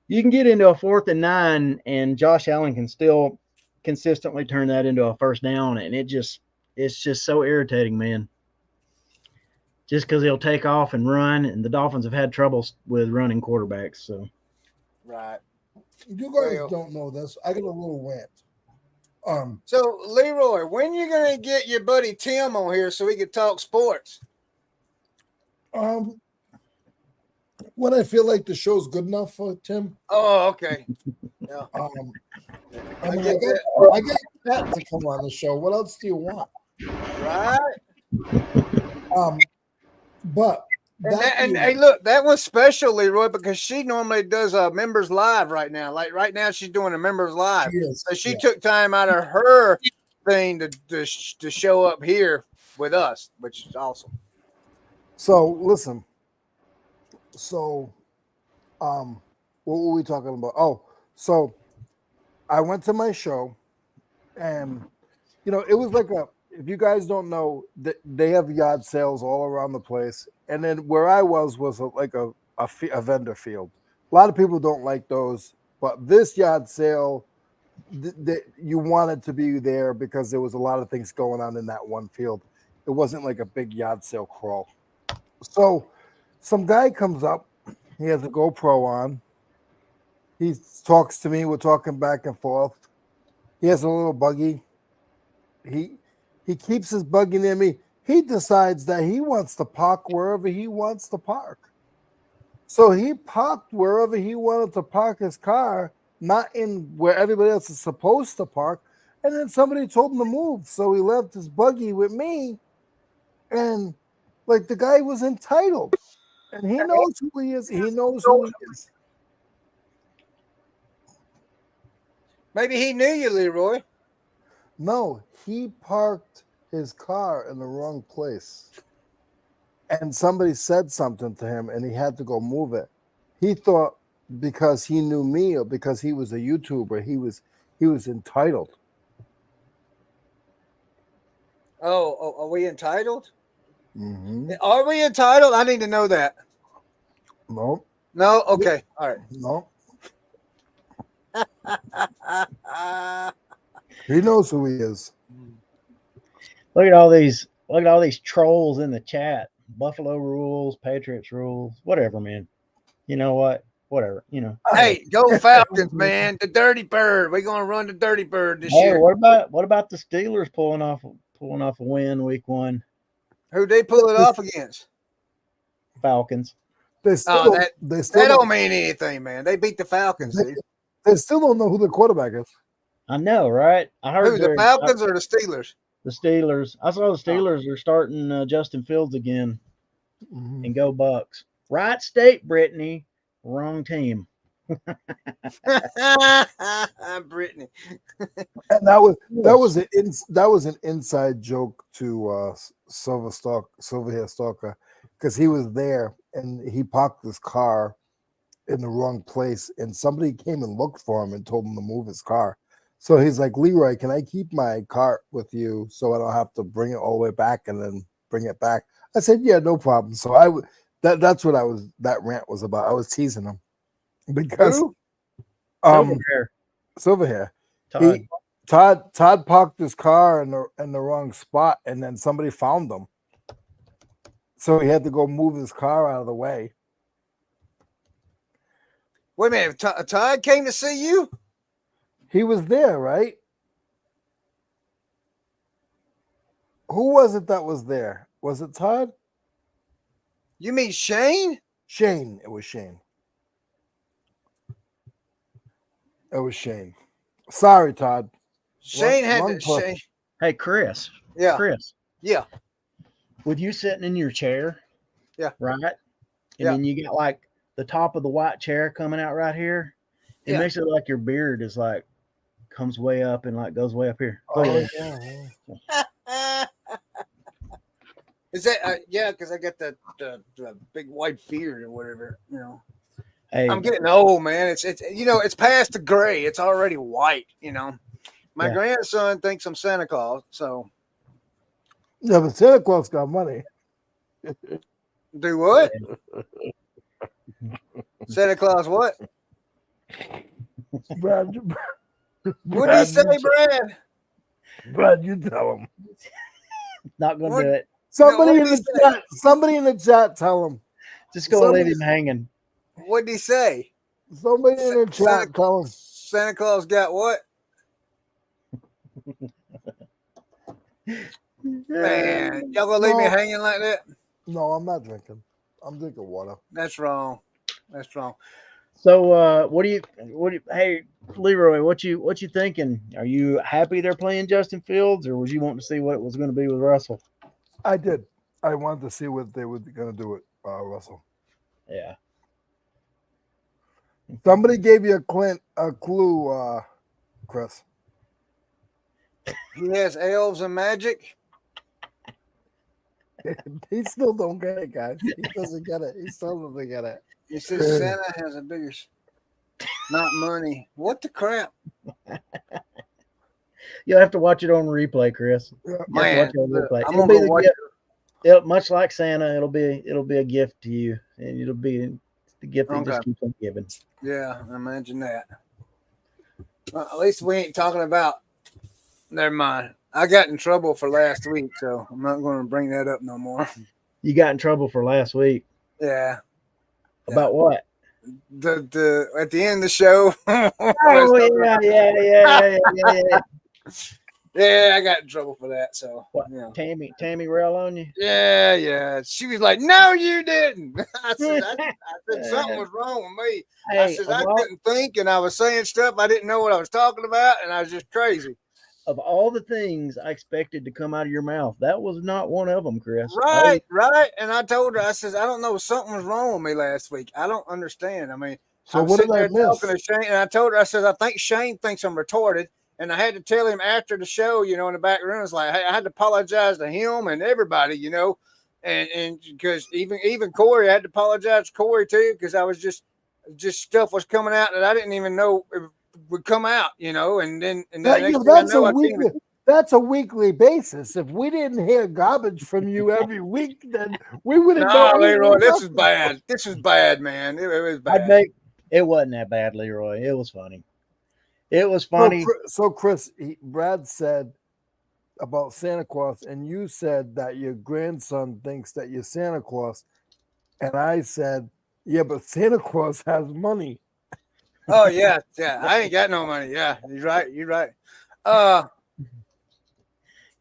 You can get into a 4th and 9, and Josh Allen can still consistently turn that into a first down, and it's just so irritating, man. Just because he'll take off and run, and the Dolphins have had troubles with running quarterbacks. So, right. You guys don't know this. I got a little rant. So Leroy, when you gonna get your buddy Tim on here so we can talk sports? When I feel like the show's good enough for Tim. Oh, okay. Yeah. I got Pat to come on the show. What else do you want? Right. But and hey, look, that was special, Leroy, because she normally does a members live right now. Like right now, she's doing a members live. So she took time out of her thing to show up here with us, which is awesome. So listen. So, what were we talking about? Oh, so I went to my show, and you know, it was like if you guys don't know, they have yard sales all around the place. And then where I was like a vendor field. A lot of people don't like those, but this yard sale, you wanted to be there because there was a lot of things going on in that one field. It wasn't like a big yard sale crawl. So some guy comes up, he has a GoPro on, He talks to me. We're talking back and forth. He has a little buggy. He keeps his buggy near me. He decides that he wants to park wherever he wants to park. So he parked wherever he wanted to park his car, not in where everybody else is supposed to park. And then somebody told him to move. So he left his buggy with me. And like the guy was entitled. And he knows who he is. He knows who he is. Maybe he knew you, Leroy. No, he parked his car in the wrong place. And somebody said something to him and he had to go move it. He thought because he knew me or because he was a YouTuber, he was entitled. Oh, are we entitled? Mm-hmm. Are we entitled? I need to know that. No. No? Okay. All right. No. He knows who he is. Look at all these trolls in the chat. Buffalo rules, Patriots rules, whatever, man. You know what? Whatever, you know. Hey, go Falcons, man. The Dirty Bird. We're gonna run the Dirty Bird this Hey, year. what about the Steelers pulling off a win week 1? Who they pull it off against? Falcons. They still that don't mean anything, man. They beat the Falcons, dude. They still don't know who the quarterback is. I know, right? I heard Who, the Falcons or the Steelers? The Steelers. I saw the Steelers are starting Justin Fields again. Mm-hmm. And go Bucks. Right state, Brittany. Wrong team. Brittany. And that was an inside joke to Silver Hair Stalker, because he was there and he parked his car in the wrong place, and somebody came and looked for him and told him to move his car. So he's like, Leroy, can I keep my cart with you so I don't have to bring it all the way back and then bring it back? I said, yeah, no problem. So that's what that rant was about. I was teasing him because Silver Hair. Todd parked his car in the wrong spot, and then somebody found him. So he had to go move his car out of the way. Wait a minute, Todd came to see you? He was there, right? Who was it that was there? Was it Todd? You mean Shane? Shane. It was Shane. It was Shane. Sorry, Todd. Shane had to. Shane. Hey, Chris. Yeah. Chris. Yeah. With you sitting in your chair. Yeah. Right? And then you got like the top of the white chair coming out right here. It makes it like your beard is like comes way up and like goes way up here. Oh, yeah. Is that because I got the big white beard or whatever, you know. Hey, I'm getting old, man. It's past the gray. It's already white, you know. My grandson thinks I'm Santa Claus, so yeah, but Santa Claus got money. Do what? Santa Claus what? Brad, What did he say, Brad? Brad, you tell him. Not gonna do it. Somebody in the chat, tell him. Just go and leave him hanging. What did he say? Somebody in the chat, tell him. Santa Claus got what? Man, y'all gonna leave me hanging like that? No, I'm not drinking. I'm drinking water. That's wrong. That's wrong. So, what do you? Hey, Leroy, what you thinking? Are you happy they're playing Justin Fields, or was you wanting to see what it was going to be with Russell? I did. I wanted to see what they were going to do with Russell. Yeah. Somebody gave you a clue, Chris. He has elves and magic. He still don't get it, guys. He doesn't get it. He still doesn't get it. He says Santa has a bigger, not money. What the crap? You'll have to watch it on replay, Chris. Man, I'm gonna go watch it. Much like Santa, it'll be a gift to you, and it'll be the gift that just keeps on giving. Yeah, imagine that. Well, at least we ain't talking about. Never mind. I got in trouble for last week, so I'm not going to bring that up no more. You got in trouble for last week. Yeah. About what? the at the end of the show. Oh yeah. Yeah, I got in trouble for that. So What? yeah. Tammy rail on you? Yeah. She was like, "No, you didn't." I said something was wrong with me. I Hey, said I couldn't think, and I was saying stuff I didn't know what I was talking about, and I was just crazy. of all the things I expected to come out of your mouth, that was not one of them, Chris. Right. And I told her, I said, I don't know, something was wrong with me last week. I don't understand. I mean, So I'm what sitting did I there miss? talking to Shane, and I told her, I said, I think Shane thinks I'm retarded. And I had to tell him after the show, in the back room, it's like, hey, I had to apologize to him and everybody, and because even Corey, I had to apologize to Corey too, because I was just stuff was coming out that I didn't even know it would come out, and then next thing I know, I can't even. That's a weekly basis. If we didn't hear garbage from you every week, then we wouldn't know. No, Leroy, this is bad. This is bad, man. It was bad. It wasn't that bad, Leroy. It was funny. It was funny. So Chris, Brad said about Santa Claus, and you said that your grandson thinks that you're Santa Claus, and I said, yeah, but Santa Claus has money. Oh yeah. I ain't got no money. Yeah, you're right.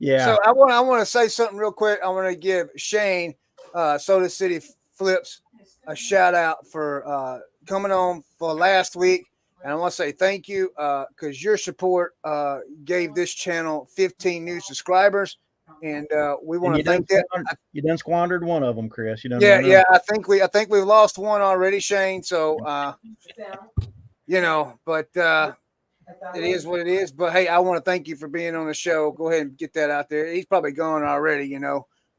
Yeah. So I want to say something real quick. I want to give Shane, Soda City Flips, a shout out for coming on for last week, and I want to say thank you because your support gave this channel 15 new subscribers, and we want to thank that. You done squandered one of them, Chris. You done. Yeah. I think we've lost one already, Shane. So but. It is what it is, but hey, I want to thank you for being on the show. Go ahead and get that out there. He's probably gone already,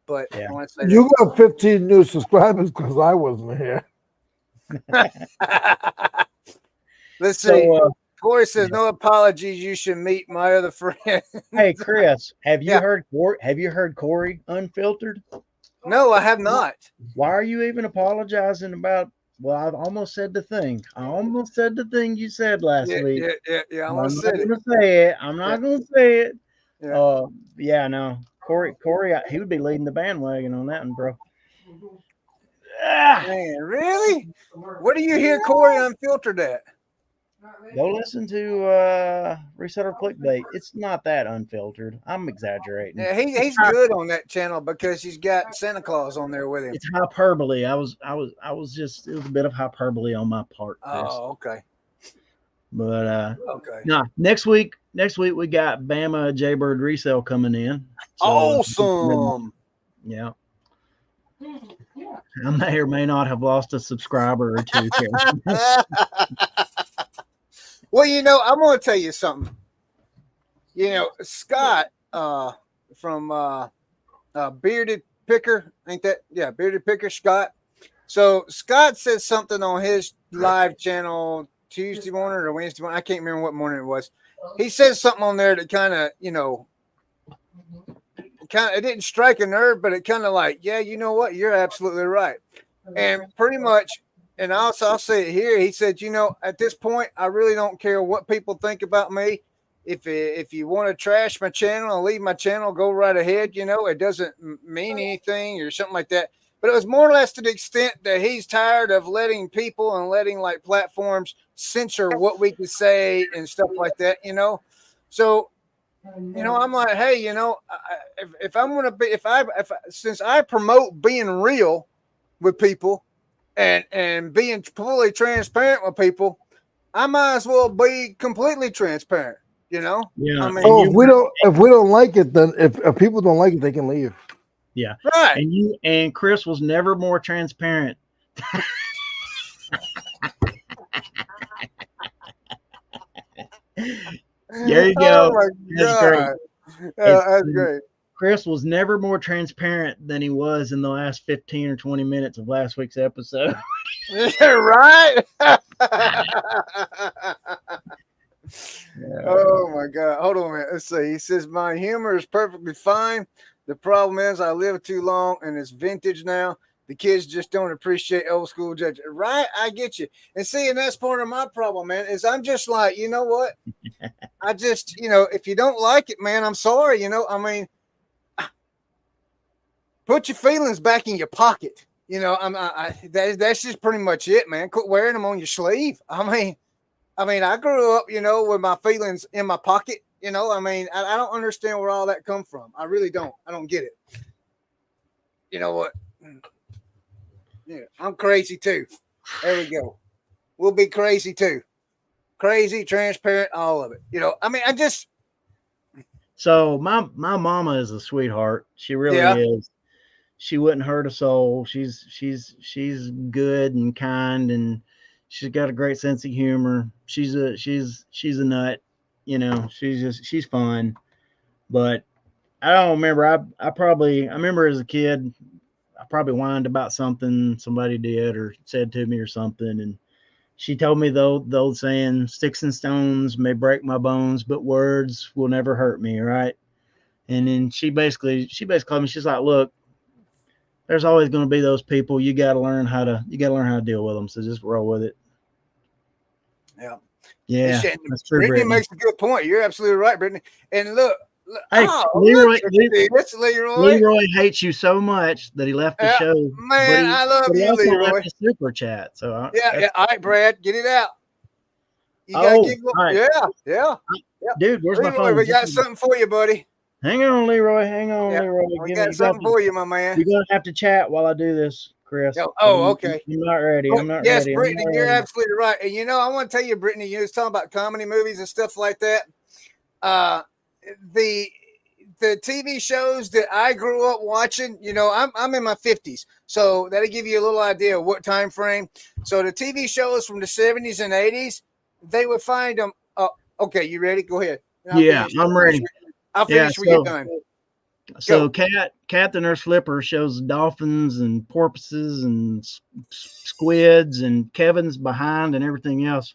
but yeah. I want to say you got 15 new subscribers because I wasn't here. Let's see. Corey says no apologies. You should meet my other friend. Hey, Chris, have you heard Corey Unfiltered? No, I have not. Why are you even apologizing about? Well, I've almost said the thing. I almost said the thing you said last week. Yeah. I'm not going to say it. I'm not going to say it. Yeah. No. Corey, he would be leading the bandwagon on that one, bro. Man, really? Where do you hear Corey Unfiltered at? Go listen to Reseller Clickbait. It's not that unfiltered. I'm exaggerating. Yeah, he's good on that channel because he's got Santa Claus on there with him. It's hyperbole. I was just, it was a bit of hyperbole on my part, Chris. Oh, okay. But okay. Nah, next week we got Bama Jaybird Resale coming in. So, awesome. Yeah. I may or may not have lost a subscriber or two. Well, I'm going to tell you something. Scott from Bearded Picker, ain't that? Yeah, Bearded Picker, Scott. So Scott said something on his live channel Tuesday morning or Wednesday morning. I can't remember what morning it was. He said something on there that kind of, it didn't strike a nerve, but it kind of like, yeah, you know what? You're absolutely right. And pretty much, and I'll say it here. He said, at this point, I really don't care what people think about me. If you want to trash my channel and leave my channel, go right ahead. It doesn't mean anything or something like that. But it was more or less to the extent that he's tired of letting people and letting like platforms censor what we could say and stuff like that. So, I'm like, hey, if I'm going to be, since I promote being real with people, and being fully transparent with people, I might as well be completely transparent, Yeah. I mean, if we don't like it, then if people don't like it, they can leave. Yeah. Right. And Chris was never more transparent. There you go. Oh my God. That's great. Chris was never more transparent than he was in the last 15 or 20 minutes of last week's episode. Yeah, right. Oh my God. Hold on a minute. Let's see. He says, my humor is perfectly fine. The problem is I live too long and it's vintage now. The kids just don't appreciate old school judges. Right? I get you. And see, and that's part of my problem, man, is I'm just like, you know what? I just, if you don't like it, man, I'm sorry. I mean, put your feelings back in your pocket. That's just pretty much it, man. Quit wearing them on your sleeve. I grew up, with my feelings in my pocket. I don't understand where all that come from. I really don't. I don't get it. You know what? Yeah, I'm crazy too. There we go. We'll be crazy too. Crazy, transparent, all of it. I just. So my mama is a sweetheart. She really Yeah. is. She wouldn't hurt a soul. She's good and kind, and she's got a great sense of humor. She's a nut. She's fun. But I don't remember. I remember as a kid, I probably whined about something somebody did or said to me or something, and she told me though the old saying, "Sticks and stones may break my bones, but words will never hurt me." Right? And then she basically told me, she's like, "Look, there's always going to be those people. You got to learn how to deal with them. So just roll with it." Yeah. Yeah, that's true. Brittany Brittany makes a good point. You're absolutely right, Brittany. And look hey, Leroy. That's Leroy. Leroy hates you so much that he left the show. Man, I love you, Leroy. Left a super chat. So yeah. All right, Brad, get it out. You gotta give up. Right. Yeah. Dude, where's Leroy, my phone? We got something for you, buddy. Hang on, Leroy. Leroy. We got something for you, my man. You're gonna have to chat while I do this, Chris. Okay. I'm not ready. I'm not yes, ready. Yes, Brittany, you're absolutely right. And I want to tell you, Brittany, you was talking about comedy movies and stuff like that. The TV shows that I grew up watching, I'm in my 50s, so that'll give you a little idea of what time frame. So the TV shows from the 70s and 80s, they would find them. Okay, you ready? Go ahead. I'm ready. I'll finish when you're done. So Cat the Nurse Flipper shows dolphins and porpoises and squids, and Kevin's behind and everything else.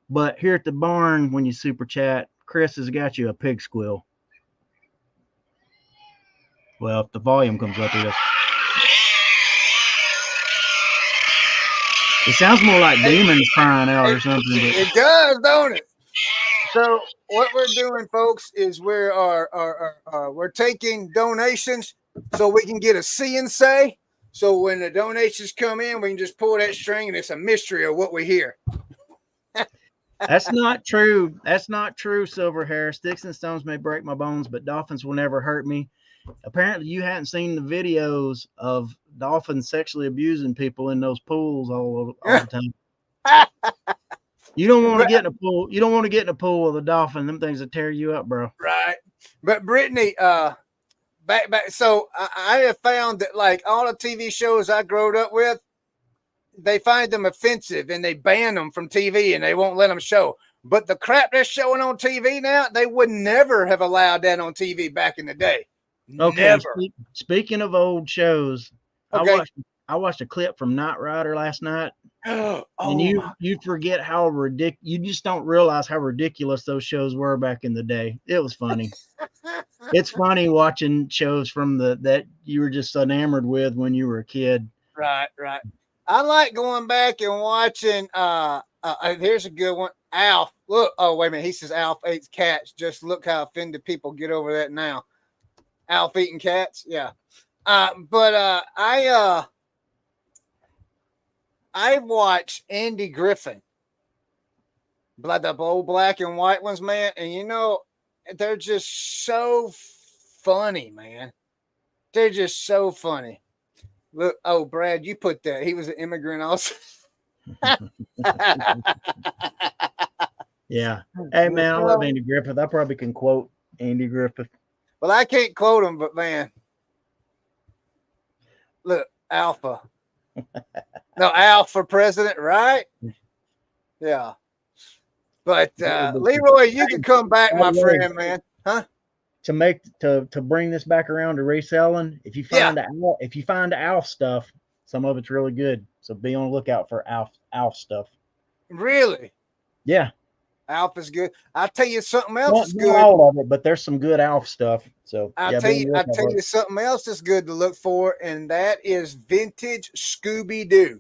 But here at the barn, when you super chat, Chris has got you a pig squeal. Well, if the volume comes up, it sounds more like demons crying out or something. It does, don't it? So what we're doing, folks, is we're taking donations so we can get a see and say. So when the donations come in, we can just pull that string, and it's a mystery of what we hear. That's not true. That's not true, Silverhair. Sticks and stones may break my bones, but dolphins will never hurt me. Apparently, you hadn't seen the videos of dolphins sexually abusing people in those pools all the time. You don't want to get in a pool. You don't want to get in a pool with a dolphin. Them things will tear you up, bro. Right. But Brittany, back. So I have found that like all the TV shows I grew up with, they find them offensive and they ban them from TV and they won't let them show. But the crap they're showing on TV now, they would never have allowed that on TV back in the day. Okay. Never. Speaking of old shows, okay. I watched a clip from Knight Rider last night. And you forget how ridiculous. You just don't realize how ridiculous those shows were back in the day. It was funny. It's funny watching shows from that you were just enamored with when you were a kid. Right. I like going back and watching. Here's a good one. Alf. Look. Oh, wait a minute. He says Alf eats cats. Just look how offended people get over that now. Alf eating cats. Yeah. I watched Andy Griffin, the old black and white ones, man. And they're just so funny, man. They're just so funny. Look, Brad, you put that. He was an immigrant also. Yeah. Hey, man, I love Andy Griffith. I probably can quote Andy Griffith. Well, I can't quote him, but man, look, Alpha. No, Alf for president, right? Yeah. But Leroy, you can come back, my friend, man. Huh? To bring this back around to reselling, if you find Alf stuff, some of it's really good. So be on the lookout for Alf stuff. Really? Yeah. Alf is good. I'll tell you something else is good. Not all of it, but there's some good Alf stuff. So I'll tell you something else that's good to look for, and that is vintage Scooby-Doo.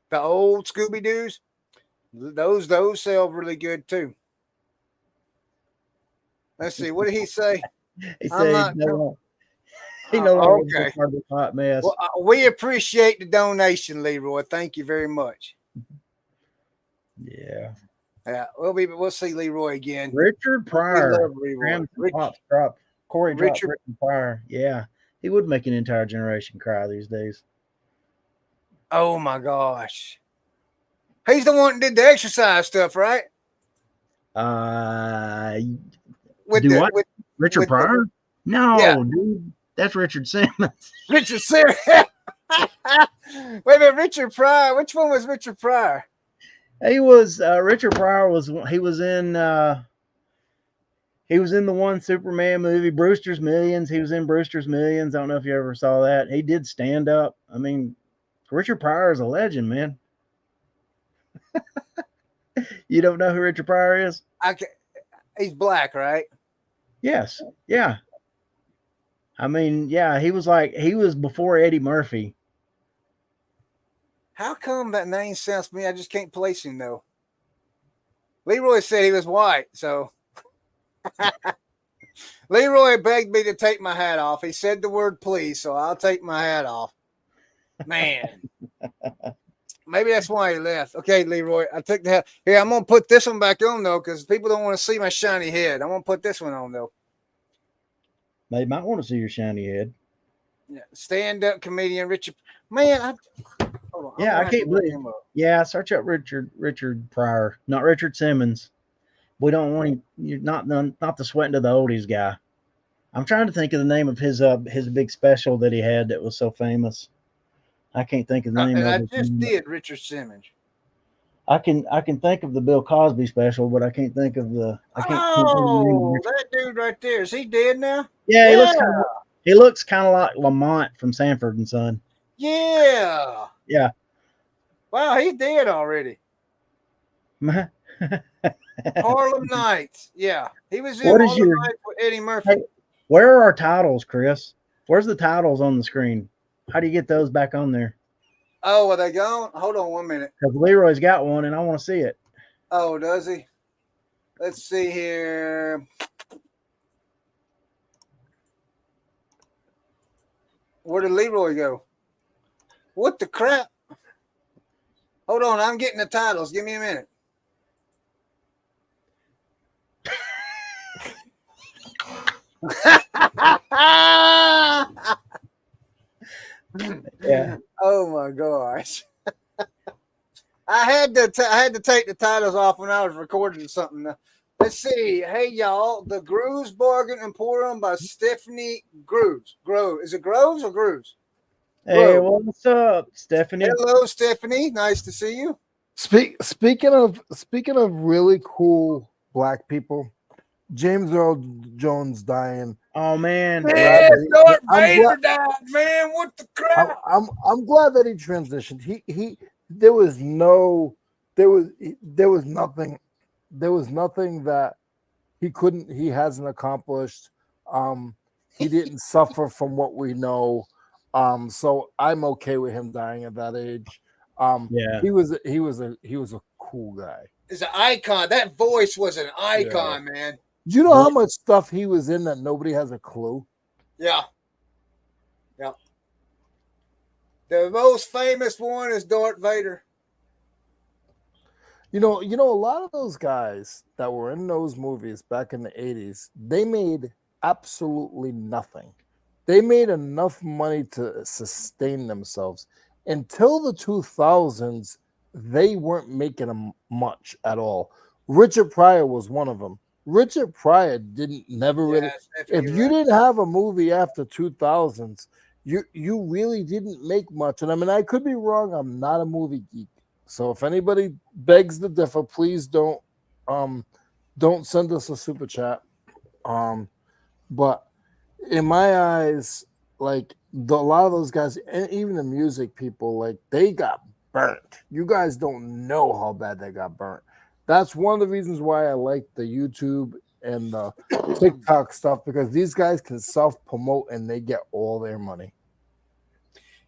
The old Scooby-Doos, those sell really good too. Let's see, what did he say? He said He no longer Okay. part of the hot mess. Well, we appreciate the donation, Leroy. Thank you very much. Yeah. Yeah, we'll see Leroy again. Richard We Pryor. love Leroy. Pops drop. Corey dropped Richard- Richard Pryor. Yeah. He would make an entire generation cry these days. Oh my gosh. He's the one that did the exercise stuff, right? With Richard Pryor? No, Yeah. dude. That's Richard Simmons. Richard Pryor. Wait a minute, Richard Pryor. Which one was Richard Pryor? He was Richard Pryor was he was in the one Superman movie, Brewster's Millions. He was in Brewster's Millions. I don't know if you ever saw that. He did stand up. I mean, Richard Pryor is a legend, man. You don't know who Richard Pryor is? He's black, right? Yes. Yeah. I mean, yeah, he was before Eddie Murphy. How come that name sounds to me? I just can't place him though. Leroy said he was white, so Leroy begged me to take my hat off. He said the word please, so I'll take my hat off. Man. Maybe that's why he left. Okay, Leroy, I took the hat. Here, I'm gonna put this one back on though, because people don't want to see my shiny head. I'm gonna put this one on though. They might want to see your shiny head. Yeah, stand-up comedian Richard. Man, yeah, I can't believe. Yeah, search up Richard Pryor, not Richard Simmons. We don't want him. You're not the sweating to the oldies guy. I'm trying to think of the name of his big special that he had that was so famous. I can't think of the name of it. I just did Richard Simmons. I can think of the Bill Cosby special, but I can't think of the. That dude right there, is he dead now? Yeah, he looks kind of like Lamont from Sanford and Son. Yeah. Yeah. Wow, he's dead already. Harlem Nights. Yeah, he was in Harlem Nights with Eddie Murphy. Hey, where are our titles, Chris? Where's the titles on the screen? How do you get those back on there? Oh, are they gone? Hold on 1 minute. Because Leroy's got one, and I want to see it. Oh, does he? Let's see here. Where did Leroy go? What the crap? Hold on, I'm getting the titles. Give me a minute. Yeah. Oh my gosh. I had to take the titles off when I was recording something. Let's see. Hey y'all, the Grooves Bargain Emporium by Stephanie Grooves. Is it Groves or Grooves? Hey, what's up, Stephanie? Hello, Stephanie. Nice to see you. Speaking of really cool black people, James Earl Jones dying. Oh man, Darth Vader died, man. What the crap? I'm glad that he transitioned. There was nothing that he hasn't accomplished. He didn't suffer from what we know. So I'm okay with him dying at that age. Yeah, he was a cool guy. He's an icon. That voice was an icon, man. Do you know how much stuff he was in that nobody has a clue? Yeah. Yeah. The most famous one is Darth Vader. You know, a lot of those guys that were in those movies back in the 80s, they made absolutely nothing. They made enough money to sustain themselves. Until the 2000s, they weren't making much at all. Richard Pryor was one of them. Richard Pryor never really. If you didn't have a movie after 2000s, you really didn't make much. And I mean, I could be wrong. I'm not a movie geek, so if anybody begs to differ, please don't send us a super chat. But in my eyes, like a lot of those guys, and even the music people, like they got burnt. You guys don't know how bad they got burnt. That's one of the reasons why I like the YouTube and the TikTok stuff, because these guys can self-promote and they get all their money.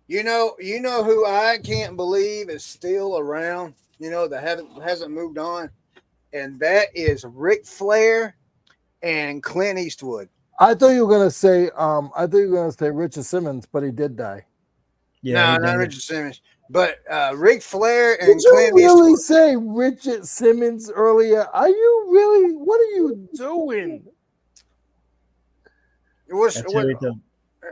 You know who I can't believe is still around, that hasn't moved on, and that is Ric Flair and Clint Eastwood. I thought you were gonna say Richard Simmons, but he did die. Yeah, No, he not did. Richard Simmons, but Ric Flair Did and you Clint really Eastwood. say Richard Simmons earlier? Are you really? What are you doing? That's who he thought.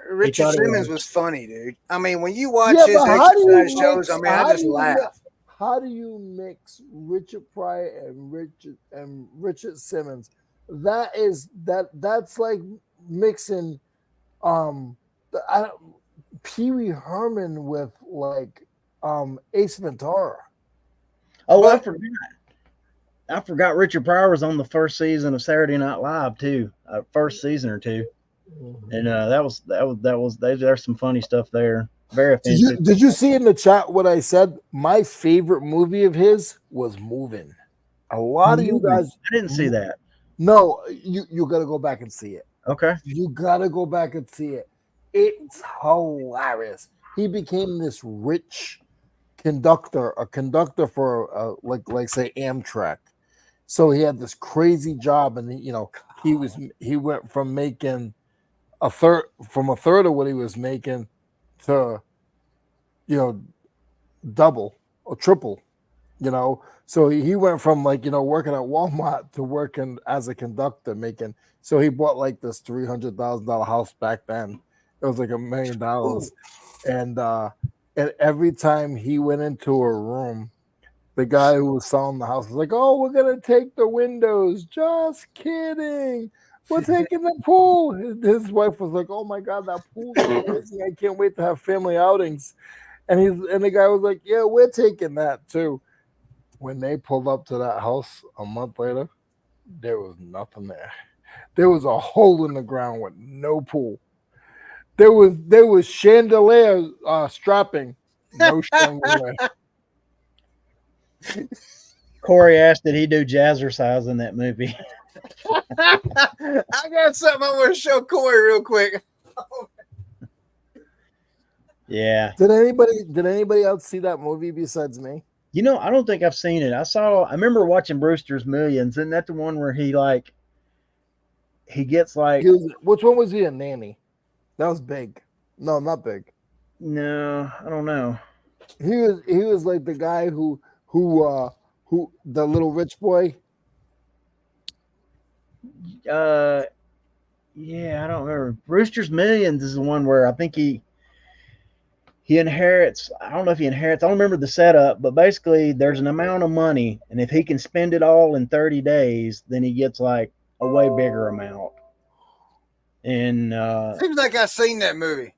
Richard thought it Simmons was. was funny, dude. I mean, when you watch Yeah, his but how do exercise you shows, mix? I mean, I just laugh. How do you mix Richard Pryor and Richard Simmons? That's like mixing Pee Wee Herman with like Ace Ventura. Oh, But I forgot Richard Pryor was on the first season of Saturday Night Live too. First season or two, and there's some funny stuff there. Very offensive. Did you see in the chat what I said? My favorite movie of his was Moving. A lot of you guys I didn't see that. No, you got to go back and see it. Okay. You got to go back and see it. It's hilarious. He became this rich a conductor for like say Amtrak. So he had this crazy job, and he went from making a third of what he was making to double or triple. So he went from working at Walmart to working as a conductor making. So he bought like this $300,000 house back then. It was like $1 million, and every time he went into a room, the guy who was selling the house was like, "Oh, we're gonna take the windows." Just kidding. We're taking the pool. His wife was like, "Oh my God, that pool's amazing! I can't wait to have family outings." And the guy was like, "Yeah, we're taking that too." When they pulled up to that house a month later, there was nothing there. There was a hole in the ground with no pool. There was chandelier strapping, no chandelier. Corey asked, did he do jazzercise in that movie? I got something I want to show Corey real quick. Yeah. Did anybody else see that movie besides me? I don't think I've seen it. I remember watching Brewster's Millions. Isn't that the one where he gets like, which one was he, a nanny? That was big. No, not big. No, I don't know. He was like the guy who the little rich boy. Yeah, I don't remember. Brewster's Millions is the one where I think he inherits. I don't know if he inherits. I don't remember the setup, but basically there's an amount of money, and if he can spend it all in 30 days, then he gets like a way bigger amount. And seems like I've seen that movie.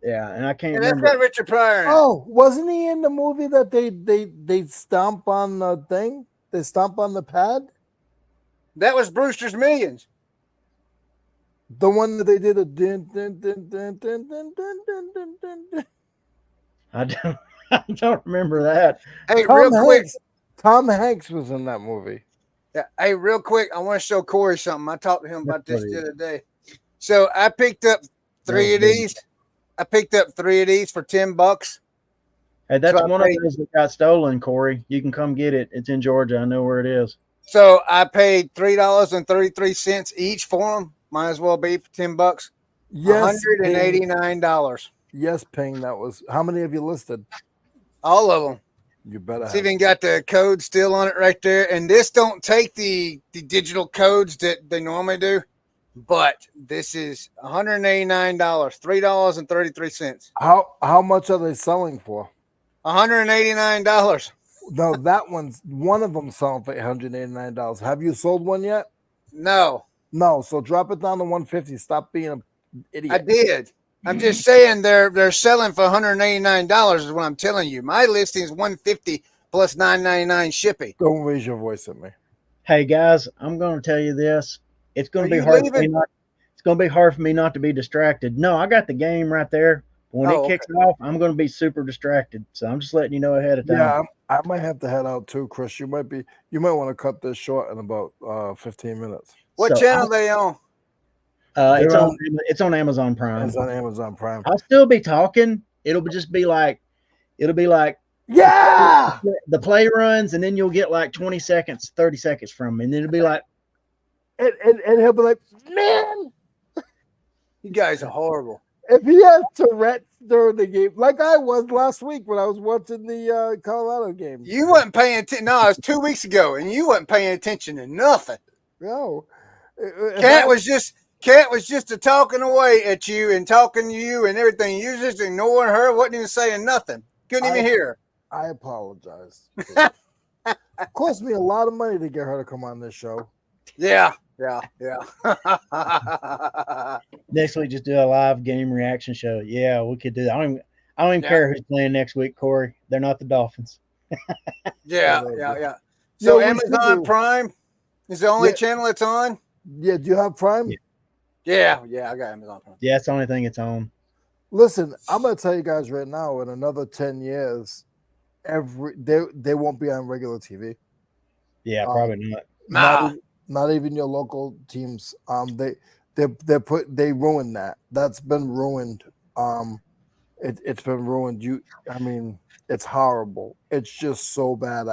Yeah, and I can't remember. That's got Richard Pryor. Oh, wasn't he in the movie that they stomp on the thing? They stomp on the pad? That was Brewster's Millions. The one that they did a din din din din din din din din din din. I don't remember that. Hey, real quick. Tom Hanks was in that movie. Yeah. Hey, real quick, I want to show Corey something. I talked to him about this the other day. So I picked up three of these. I picked up 3 of these for $10. Hey, that's one of those that got stolen, Corey. You can come get it. It's in Georgia. I know where it is. So I paid $3.33 each for them. Might as well be for $10. Yes, $189. Yes, Ping. That was how many have you listed? All of them. You better. It's even got the code still on it right there. And this don't take the digital codes that they normally do. But this is $189, $3.33. How much are they selling for? $189. No, one of them selling for $189. Have you sold one yet? No. So drop it down to $150. Stop being an idiot. I did. I'm just saying they're selling for $189 is what I'm telling you. My listing is $150 plus $9.99 shipping. Don't raise your voice at me. Hey guys, I'm going to tell you this. It's going to be hard for me it's going to be hard for me not to be distracted. No, I got the game right there. When it kicks off, I'm going to be super distracted. So I'm just letting you know ahead of time. Yeah, I might have to head out too, Chris. You might want to cut this short in about 15 minutes. What channel are they on? It's on Amazon Prime. It's on Amazon Prime. I'll still be talking. It'll just be like yeah, the play runs, and then you'll get like 20 seconds, 30 seconds from me, and then it'll be like, and he'll be like, man, You guys are horrible. If he has Tourette's during the game, like I was last week when I was watching the Colorado game. You wasn't paying attention. No, it was 2 weeks ago, and you wasn't paying attention to nothing. No. Cat was just a talking away at you and talking to you and everything. You was just ignoring her, wasn't even saying nothing. Couldn't even hear her. I apologize. Cost me a lot of money to get her to come on this show. Yeah. Next week, just do a live game reaction show. Yeah, we could do that. I don't even care who's playing next week, Corey. They're not the Dolphins. Yeah. So Amazon Prime is the only Yeah. channel it's on? Yeah, do you have Prime? Yeah, I got Amazon Prime. Yeah, it's the only thing it's on. Listen, I'm gonna tell you guys right now, in another 10 years, they won't be on regular TV. Yeah, probably not. Not even your local teams. They ruined that. That's been ruined. It's been ruined. I mean, it's horrible. It's just so bad.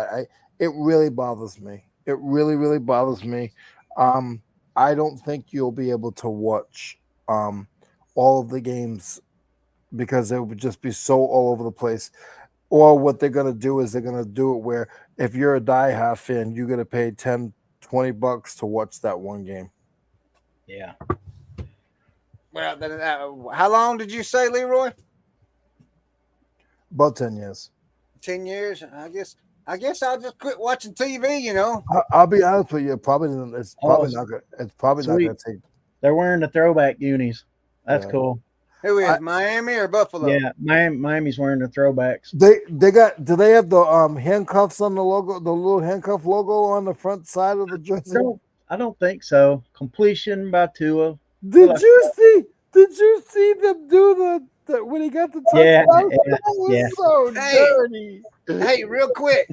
It really bothers me. It really, really bothers me. I don't think you'll be able to watch all of the games because it would just be so all over the place. Or what they're going to do is they're going to do it where if you're a diehard fan, you're going to pay $10-$20 to watch that one game. Yeah. Well, how long did you say, Leroy? About 10 years. 10 years? I guess I'll just quit watching TV, you know. I'll be honest with you. It's probably not going to take. They're wearing the throwback unis. That's cool. Who is Miami or Buffalo? Yeah, Miami's wearing the throwbacks. They got. Do they have the handcuffs on the logo? The little handcuff logo on the front side of the jersey? I don't think so. Completion by Tua. Did you see them do the when he got the touchdown? That was so dirty. Hey, real quick.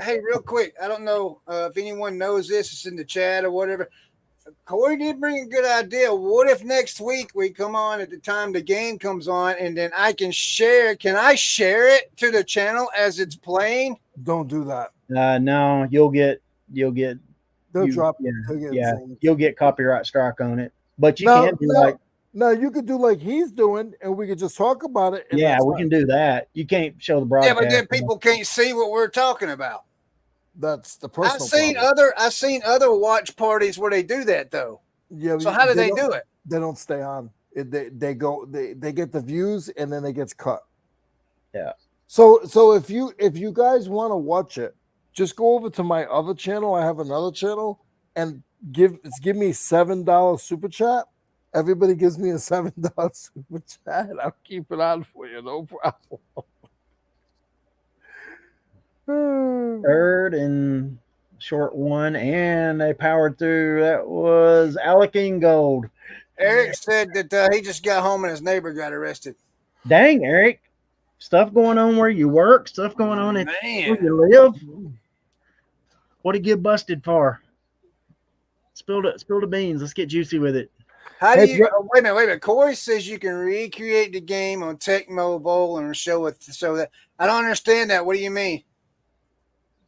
I don't know if anyone knows this. It's in the chat or whatever. Corey did bring a good idea. What if next week we come on at the time the game comes on and then I can share? Can I share it to the channel as it's playing? Don't do that. No, you'll get. They'll drop it. You'll get copyright strike on it. But you can do No, you could do like he's doing, and we could just talk about it. Yeah, we can do that. You can't show the broadcast. Yeah, but then people can't see what we're talking about. That's the personal. I've seen other watch parties where they do that though. Yeah. So how do they do it? They don't stay on. They get the views and then it gets cut. Yeah. So if you guys want to watch it, just go over to my other channel. I have another channel and give me $7 super chat. Everybody gives me a $7 super chat. I'll keep it on for you, no problem. Third and short one, and they powered through. That was Alec Ingold. Eric said that he just got home and his neighbor got arrested. Dang, Eric. Stuff going on where you work, stuff going on where you live. What did you get busted for? Spill the beans. Let's get juicy with it. How do you wait a minute? Corey says you can recreate the game on Tecmo Bowl and show that. I don't understand that. What do you mean?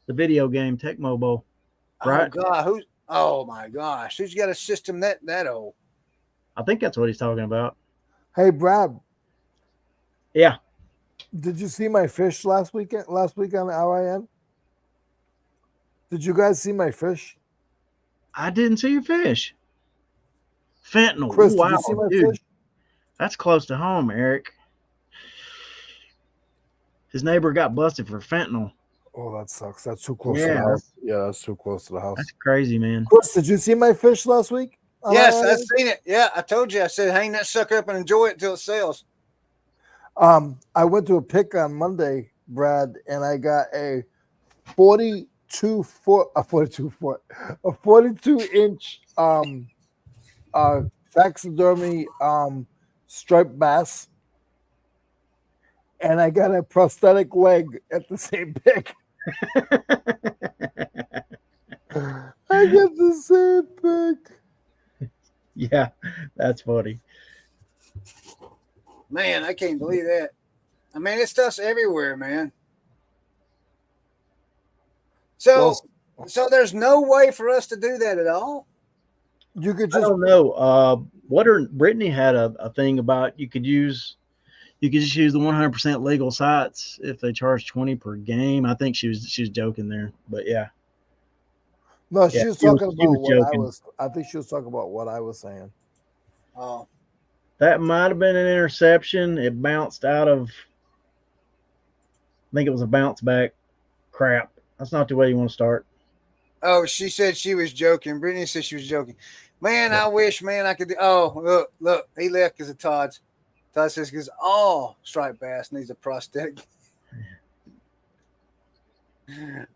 The video game Tecmo Bowl. Right? Oh my gosh. Who's got a system that old? I think that's what he's talking about. Hey Brad. Yeah. Did you see my fish last week on RIN? Did you guys see my fish? I didn't see your fish. Fentanyl. Chris, wow, did you see my dude. fish? That's close to home, Eric. His neighbor got busted for fentanyl. Oh, that sucks. That's too close to the house. Yeah, that's too close to the house. That's crazy, man. Chris, did you see my fish last week? Yes, I've seen it. Yeah, I told you. I said, hang that sucker up and enjoy it until it sells. I went to a pick on Monday, Brad, and I got a 42-inch taxidermy striped bass, and I got a prosthetic leg at the same pick. I get the same pick. Yeah, that's funny. Man, I can't believe that. I mean, this stuff's everywhere, man. So there's no way for us to do that at all. You could I just don't know. Brittany had a thing about you could just use the 100% legal sites if they charge 20 per game. I think she was joking there, but yeah. No, Yeah, she was talking she was about what joking. I think she was talking about what I was saying. Oh, That might have been an interception. It bounced out of. I think it was a bounce back. Crap. That's not the way you want to start. oh, she said she was joking. Brittany said she was joking. Man, I wish, man, I could do. Oh, look, he left because of Todd's. Todd says because all striped bass needs a prosthetic.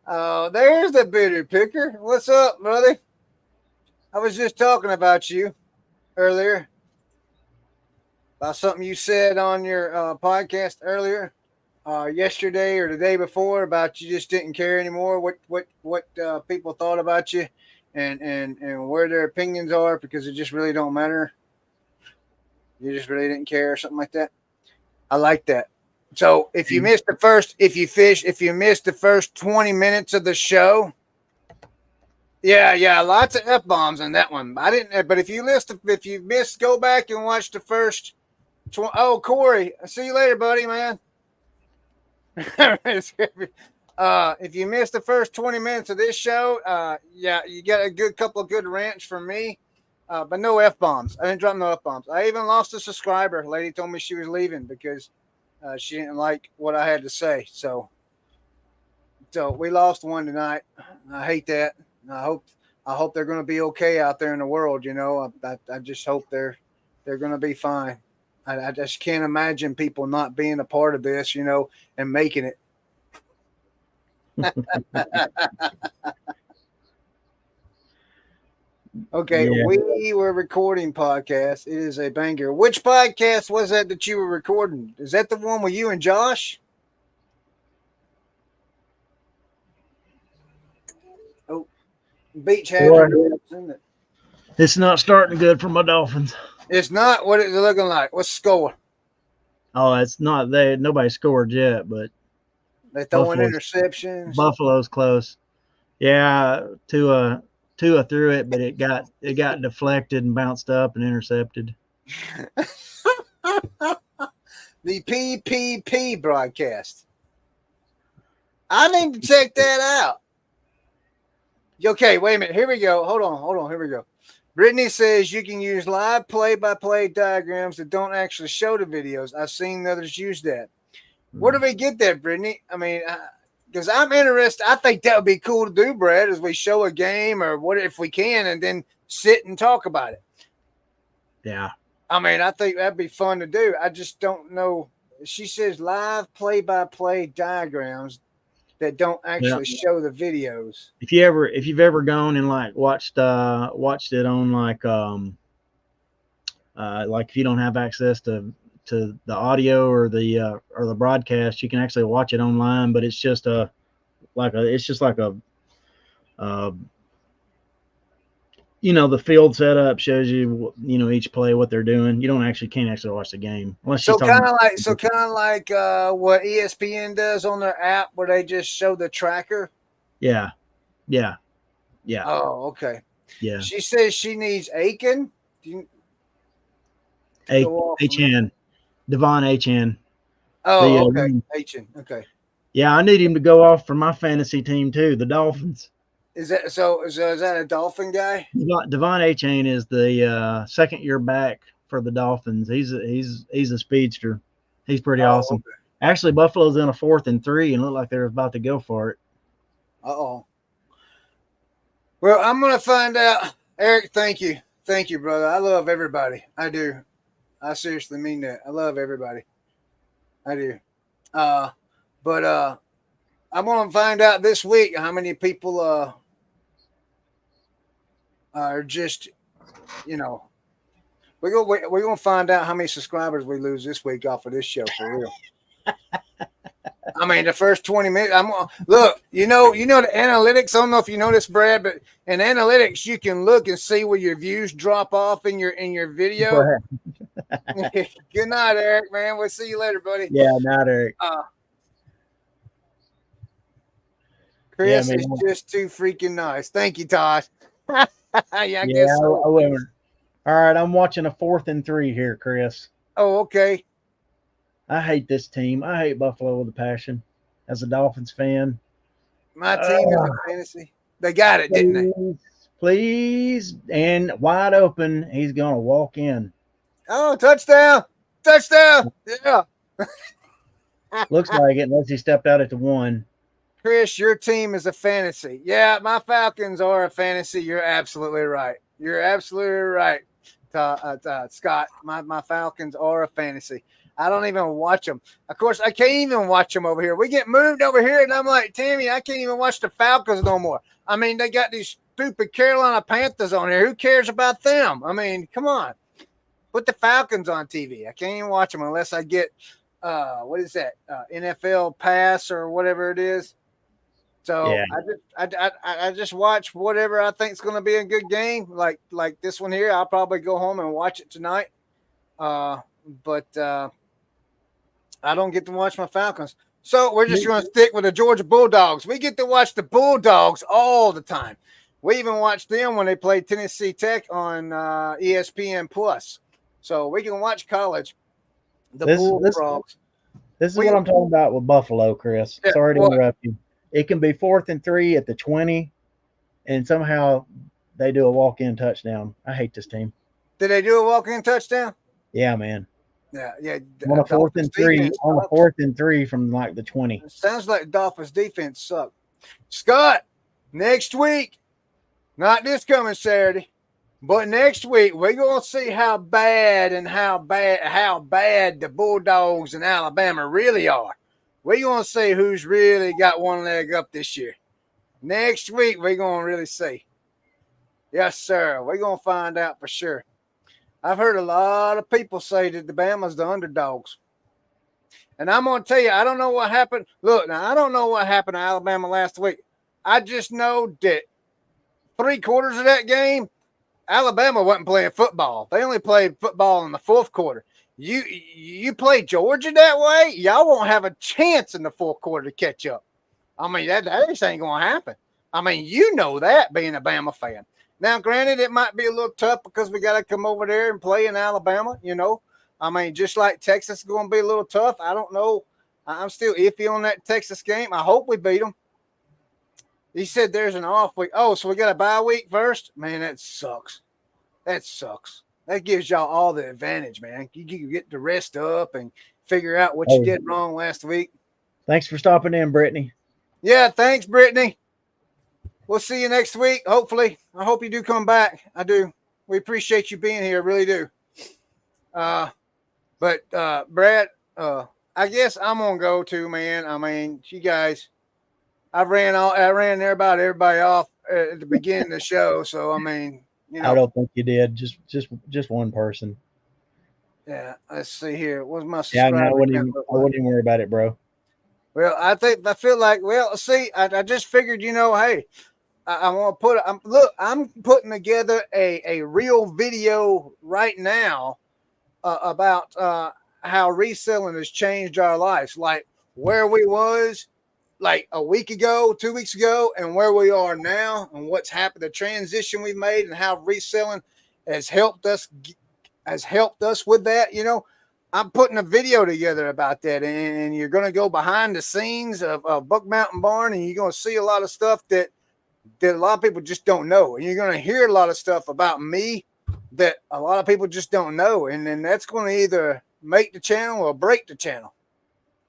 Oh, there's the bitter picker. What's up, brother? I was just talking about you earlier. About something you said on your podcast earlier, yesterday or the day before, about you just didn't care anymore what people thought about you, and where their opinions are, because it just really don't matter. You just really didn't care or something like that. I like that. So if you missed the first 20 minutes of the show, yeah, lots of F-bombs in that one. I didn't, but if you missed, go back and watch the first. Oh, Corey, I'll see you later, buddy, man. If you missed the first 20 minutes of this show, yeah, you got a good couple of good rants from me, but no F-bombs. I didn't drop no F-bombs. I even lost a subscriber. Lady told me she was leaving because she didn't like what I had to say. So we lost one tonight. I hate that. I hope they're going to be okay out there in the world. You know, I just hope they're going to be fine. I just can't imagine people not being a part of this, you know, and making it. Okay, yeah. We were recording podcast. It is a banger. Which podcast was that you were recording? Is that the one with you and Josh? Oh, Beach had it, isn't it? It's not starting good for my Dolphins. It's not. What is it looking like? What's the score? Oh, it's not. Nobody scored yet, but they throwing interceptions. Buffalo's close. Yeah, Tua threw it, but it got deflected and bounced up and intercepted. The PPP broadcast. I need to check that out. Okay, wait a minute. Here we go. Hold on. Here we go. Brittany says you can use live play-by-play diagrams that don't actually show the videos. I've seen others use that. Where do we get that, Brittany? I mean, because I'm interested. I think that would be cool to do, Brad, as we show a game or what if we can, and then sit and talk about it. Yeah. I mean, I think that'd be fun to do. I just don't know. She says live play-by-play diagrams that don't actually show the videos. If you've ever gone and like watched it on like if you don't have access to the audio or the broadcast, you can actually watch it online, but it's just the field setup shows you each play, what they're doing. You can't actually watch the game unless kind of like what ESPN does on their app, where they just show the tracker. Yeah. Oh, okay. Yeah. She says she needs Aiken. H-N. Devon H-N. Oh, okay. H-N. Okay. Yeah, I need him to go off for my fantasy team too, the Dolphins. Is that so? Is that a Dolphin guy? Devon Achane is the second year back for the Dolphins. He's a speedster. He's pretty awesome. Okay. Actually, Buffalo's in a 4th and 3 and look like they're about to go for it. Uh-oh. Well, I'm gonna find out. Eric, thank you, brother. I love everybody. I do. I seriously mean that. I love everybody. I do. But I'm gonna find out this week how many people are just, we're gonna find out how many subscribers we lose this week off of this show, for real. I mean, the first 20 minutes. Look. You know the analytics. I don't know if you know this, Brad, but in analytics, you can look and see where your views drop off in your video. Good night, Eric. Man, we'll see you later, buddy. Yeah, night, Eric. Chris is just too freaking nice. Thank you, Todd. I guess so. All right, I'm watching a 4th and 3 here, Chris. Oh, okay. I hate this team. I hate Buffalo with a passion. As a Dolphins fan, My team is a fantasy. They got it, didn't they? please, and wide open. He's gonna walk in. Oh, touchdown! Touchdown! Yeah. Looks like it, unless he stepped out at the 1. Chris, your team is a fantasy. Yeah, my Falcons are a fantasy. You're absolutely right. You're absolutely right, Scott. My Falcons are a fantasy. I don't even watch them. Of course, I can't even watch them over here. We get moved over here, and I'm like, Tammy, I can't even watch the Falcons no more. I mean, they got these stupid Carolina Panthers on here. Who cares about them? I mean, come on. Put the Falcons on TV. I can't even watch them unless I get, what is that, NFL Pass or whatever it is. So Yeah. I just watch whatever I think is going to be a good game, like this one here. I'll probably go home and watch it tonight. But I don't get to watch my Falcons. So we're just going to stick with the Georgia Bulldogs. We get to watch the Bulldogs all the time. We even watched them when they played Tennessee Tech on ESPN Plus. So we can watch college. The Bullfrogs. This is what I'm talking about with Buffalo, Chris. Yeah, Sorry to interrupt you. It can be 4th and 3 at the 20, and somehow they do a walk-in touchdown. I hate this team. Did they do a walk-in touchdown? Yeah, man. Yeah. On a 4th and 3, on a 4th and 3 from like the 20. It sounds like Dolphins defense sucked. Scott, next week, not this coming Saturday, but next week, we're gonna see how bad the Bulldogs in Alabama really are. We're gonna see who's really got one leg up this year. Next week, we're gonna really see. Yes, sir. We're gonna find out for sure. I've heard a lot of people say that the Bama's the underdogs. And I'm going to tell you, I don't know what happened. Look, now, I don't know what happened to Alabama last week. I just know that 3/4 of that game, Alabama wasn't playing football. They only played football in the 4th quarter. You play Georgia that way, y'all won't have a chance in the 4th quarter to catch up. I mean, that just ain't going to happen. I mean, you know that being a Bama fan. Now, granted, it might be a little tough because we got to come over there and play in Alabama, you know. I mean, just like Texas is going to be a little tough. I don't know. I'm still iffy on that Texas game. I hope we beat them. He said there's an off week. Oh, so we got a bye week first? Man, that sucks. That sucks. That gives y'all all the advantage, man. You get the rest up and figure out what you did wrong last week. Thanks for stopping in, Brittany. Yeah, thanks, Brittany. We'll see you next week, hopefully. I hope you do come back. I do. We appreciate you being here, really do. But Brad, I guess I'm gonna go too, man. I mean, you guys, I ran there about everybody off at the beginning of the show. So I mean, you know, I don't think you did. Just one person. Yeah, let's see here. What's my Yeah, subscriber? I wouldn't even worry about it, bro. Well, I feel like, well, see, I just figured, you know, hey, I want to I'm putting together a real video right now about how reselling has changed our lives, like where we was like a week ago, 2 weeks ago, and where we are now, and what's happened, the transition we made, and how reselling has helped us with that. You know, I'm putting a video together about that, and you're going to go behind the scenes of Buck Mountain Barn, and you're going to see a lot of stuff that a lot of people just don't know, and you're going to hear a lot of stuff about me that a lot of people just don't know, and then that's going to either make the channel or break the channel.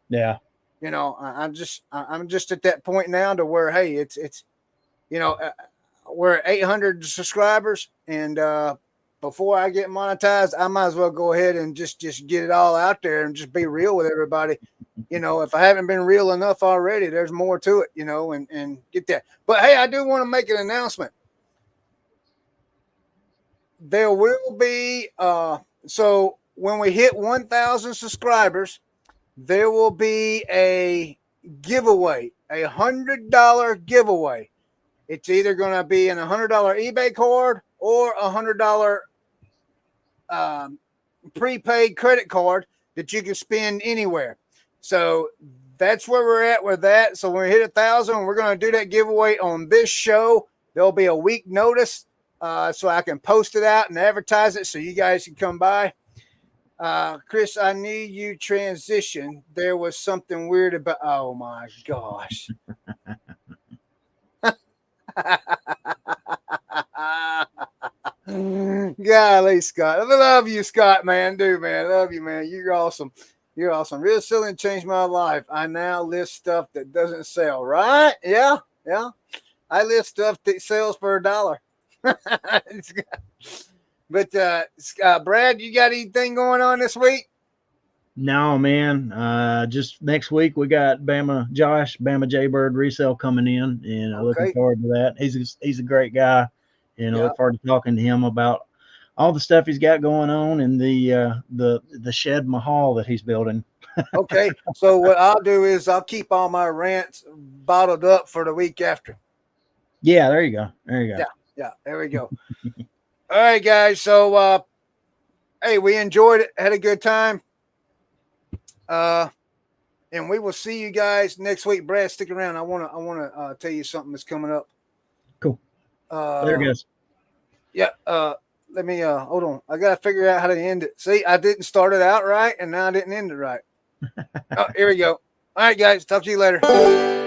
Yeah. You know, I'm just at that point now to where, hey, it's you know, we're at 800 subscribers, and before I get monetized, I might as well go ahead and just get it all out there and just be real with everybody. You know, if I haven't been real enough already, there's more to it, you know, and get that. But hey, I do want to make an announcement. There will be so when we hit 1,000 subscribers, there will be a giveaway, a $100 giveaway. It's either going to be a $100 eBay card or a $100 prepaid credit card that you can spend anywhere. So that's where we're at with that. So when we hit 1,000, we're going to do that giveaway on this show. There'll be a week notice so I can post it out and advertise it so you guys can come by. Chris, I need you transition. There was something weird about. Oh my gosh. Golly, Scott. I love you, Scott, man. Dude, man. I love you, man. You're awesome. You're awesome. Real selling changed my life. I now list stuff that doesn't sell, right? Yeah. Yeah. I list stuff that sells for $1. But Brad, you got anything going on this week? No, man. Just next week we got Bama Jaybird resale coming in, and looking forward to that. He's a great guy, and I look forward to talking to him about all the stuff he's got going on and the shed mahal that he's building. Okay, so what I'll do is I'll keep all my rants bottled up for the week after. Yeah, there you go. There you go. Yeah, there we go. All right, guys. So, hey, we enjoyed it. Had a good time. And we will see you guys next week. Brad, stick around. I wanna tell you something that's coming up. Cool. There it goes. Yeah. Let me hold on. I gotta figure out how to end it. See, I didn't start it out right, and now I didn't end it right. Oh, here we go. All right, guys. Talk to you later.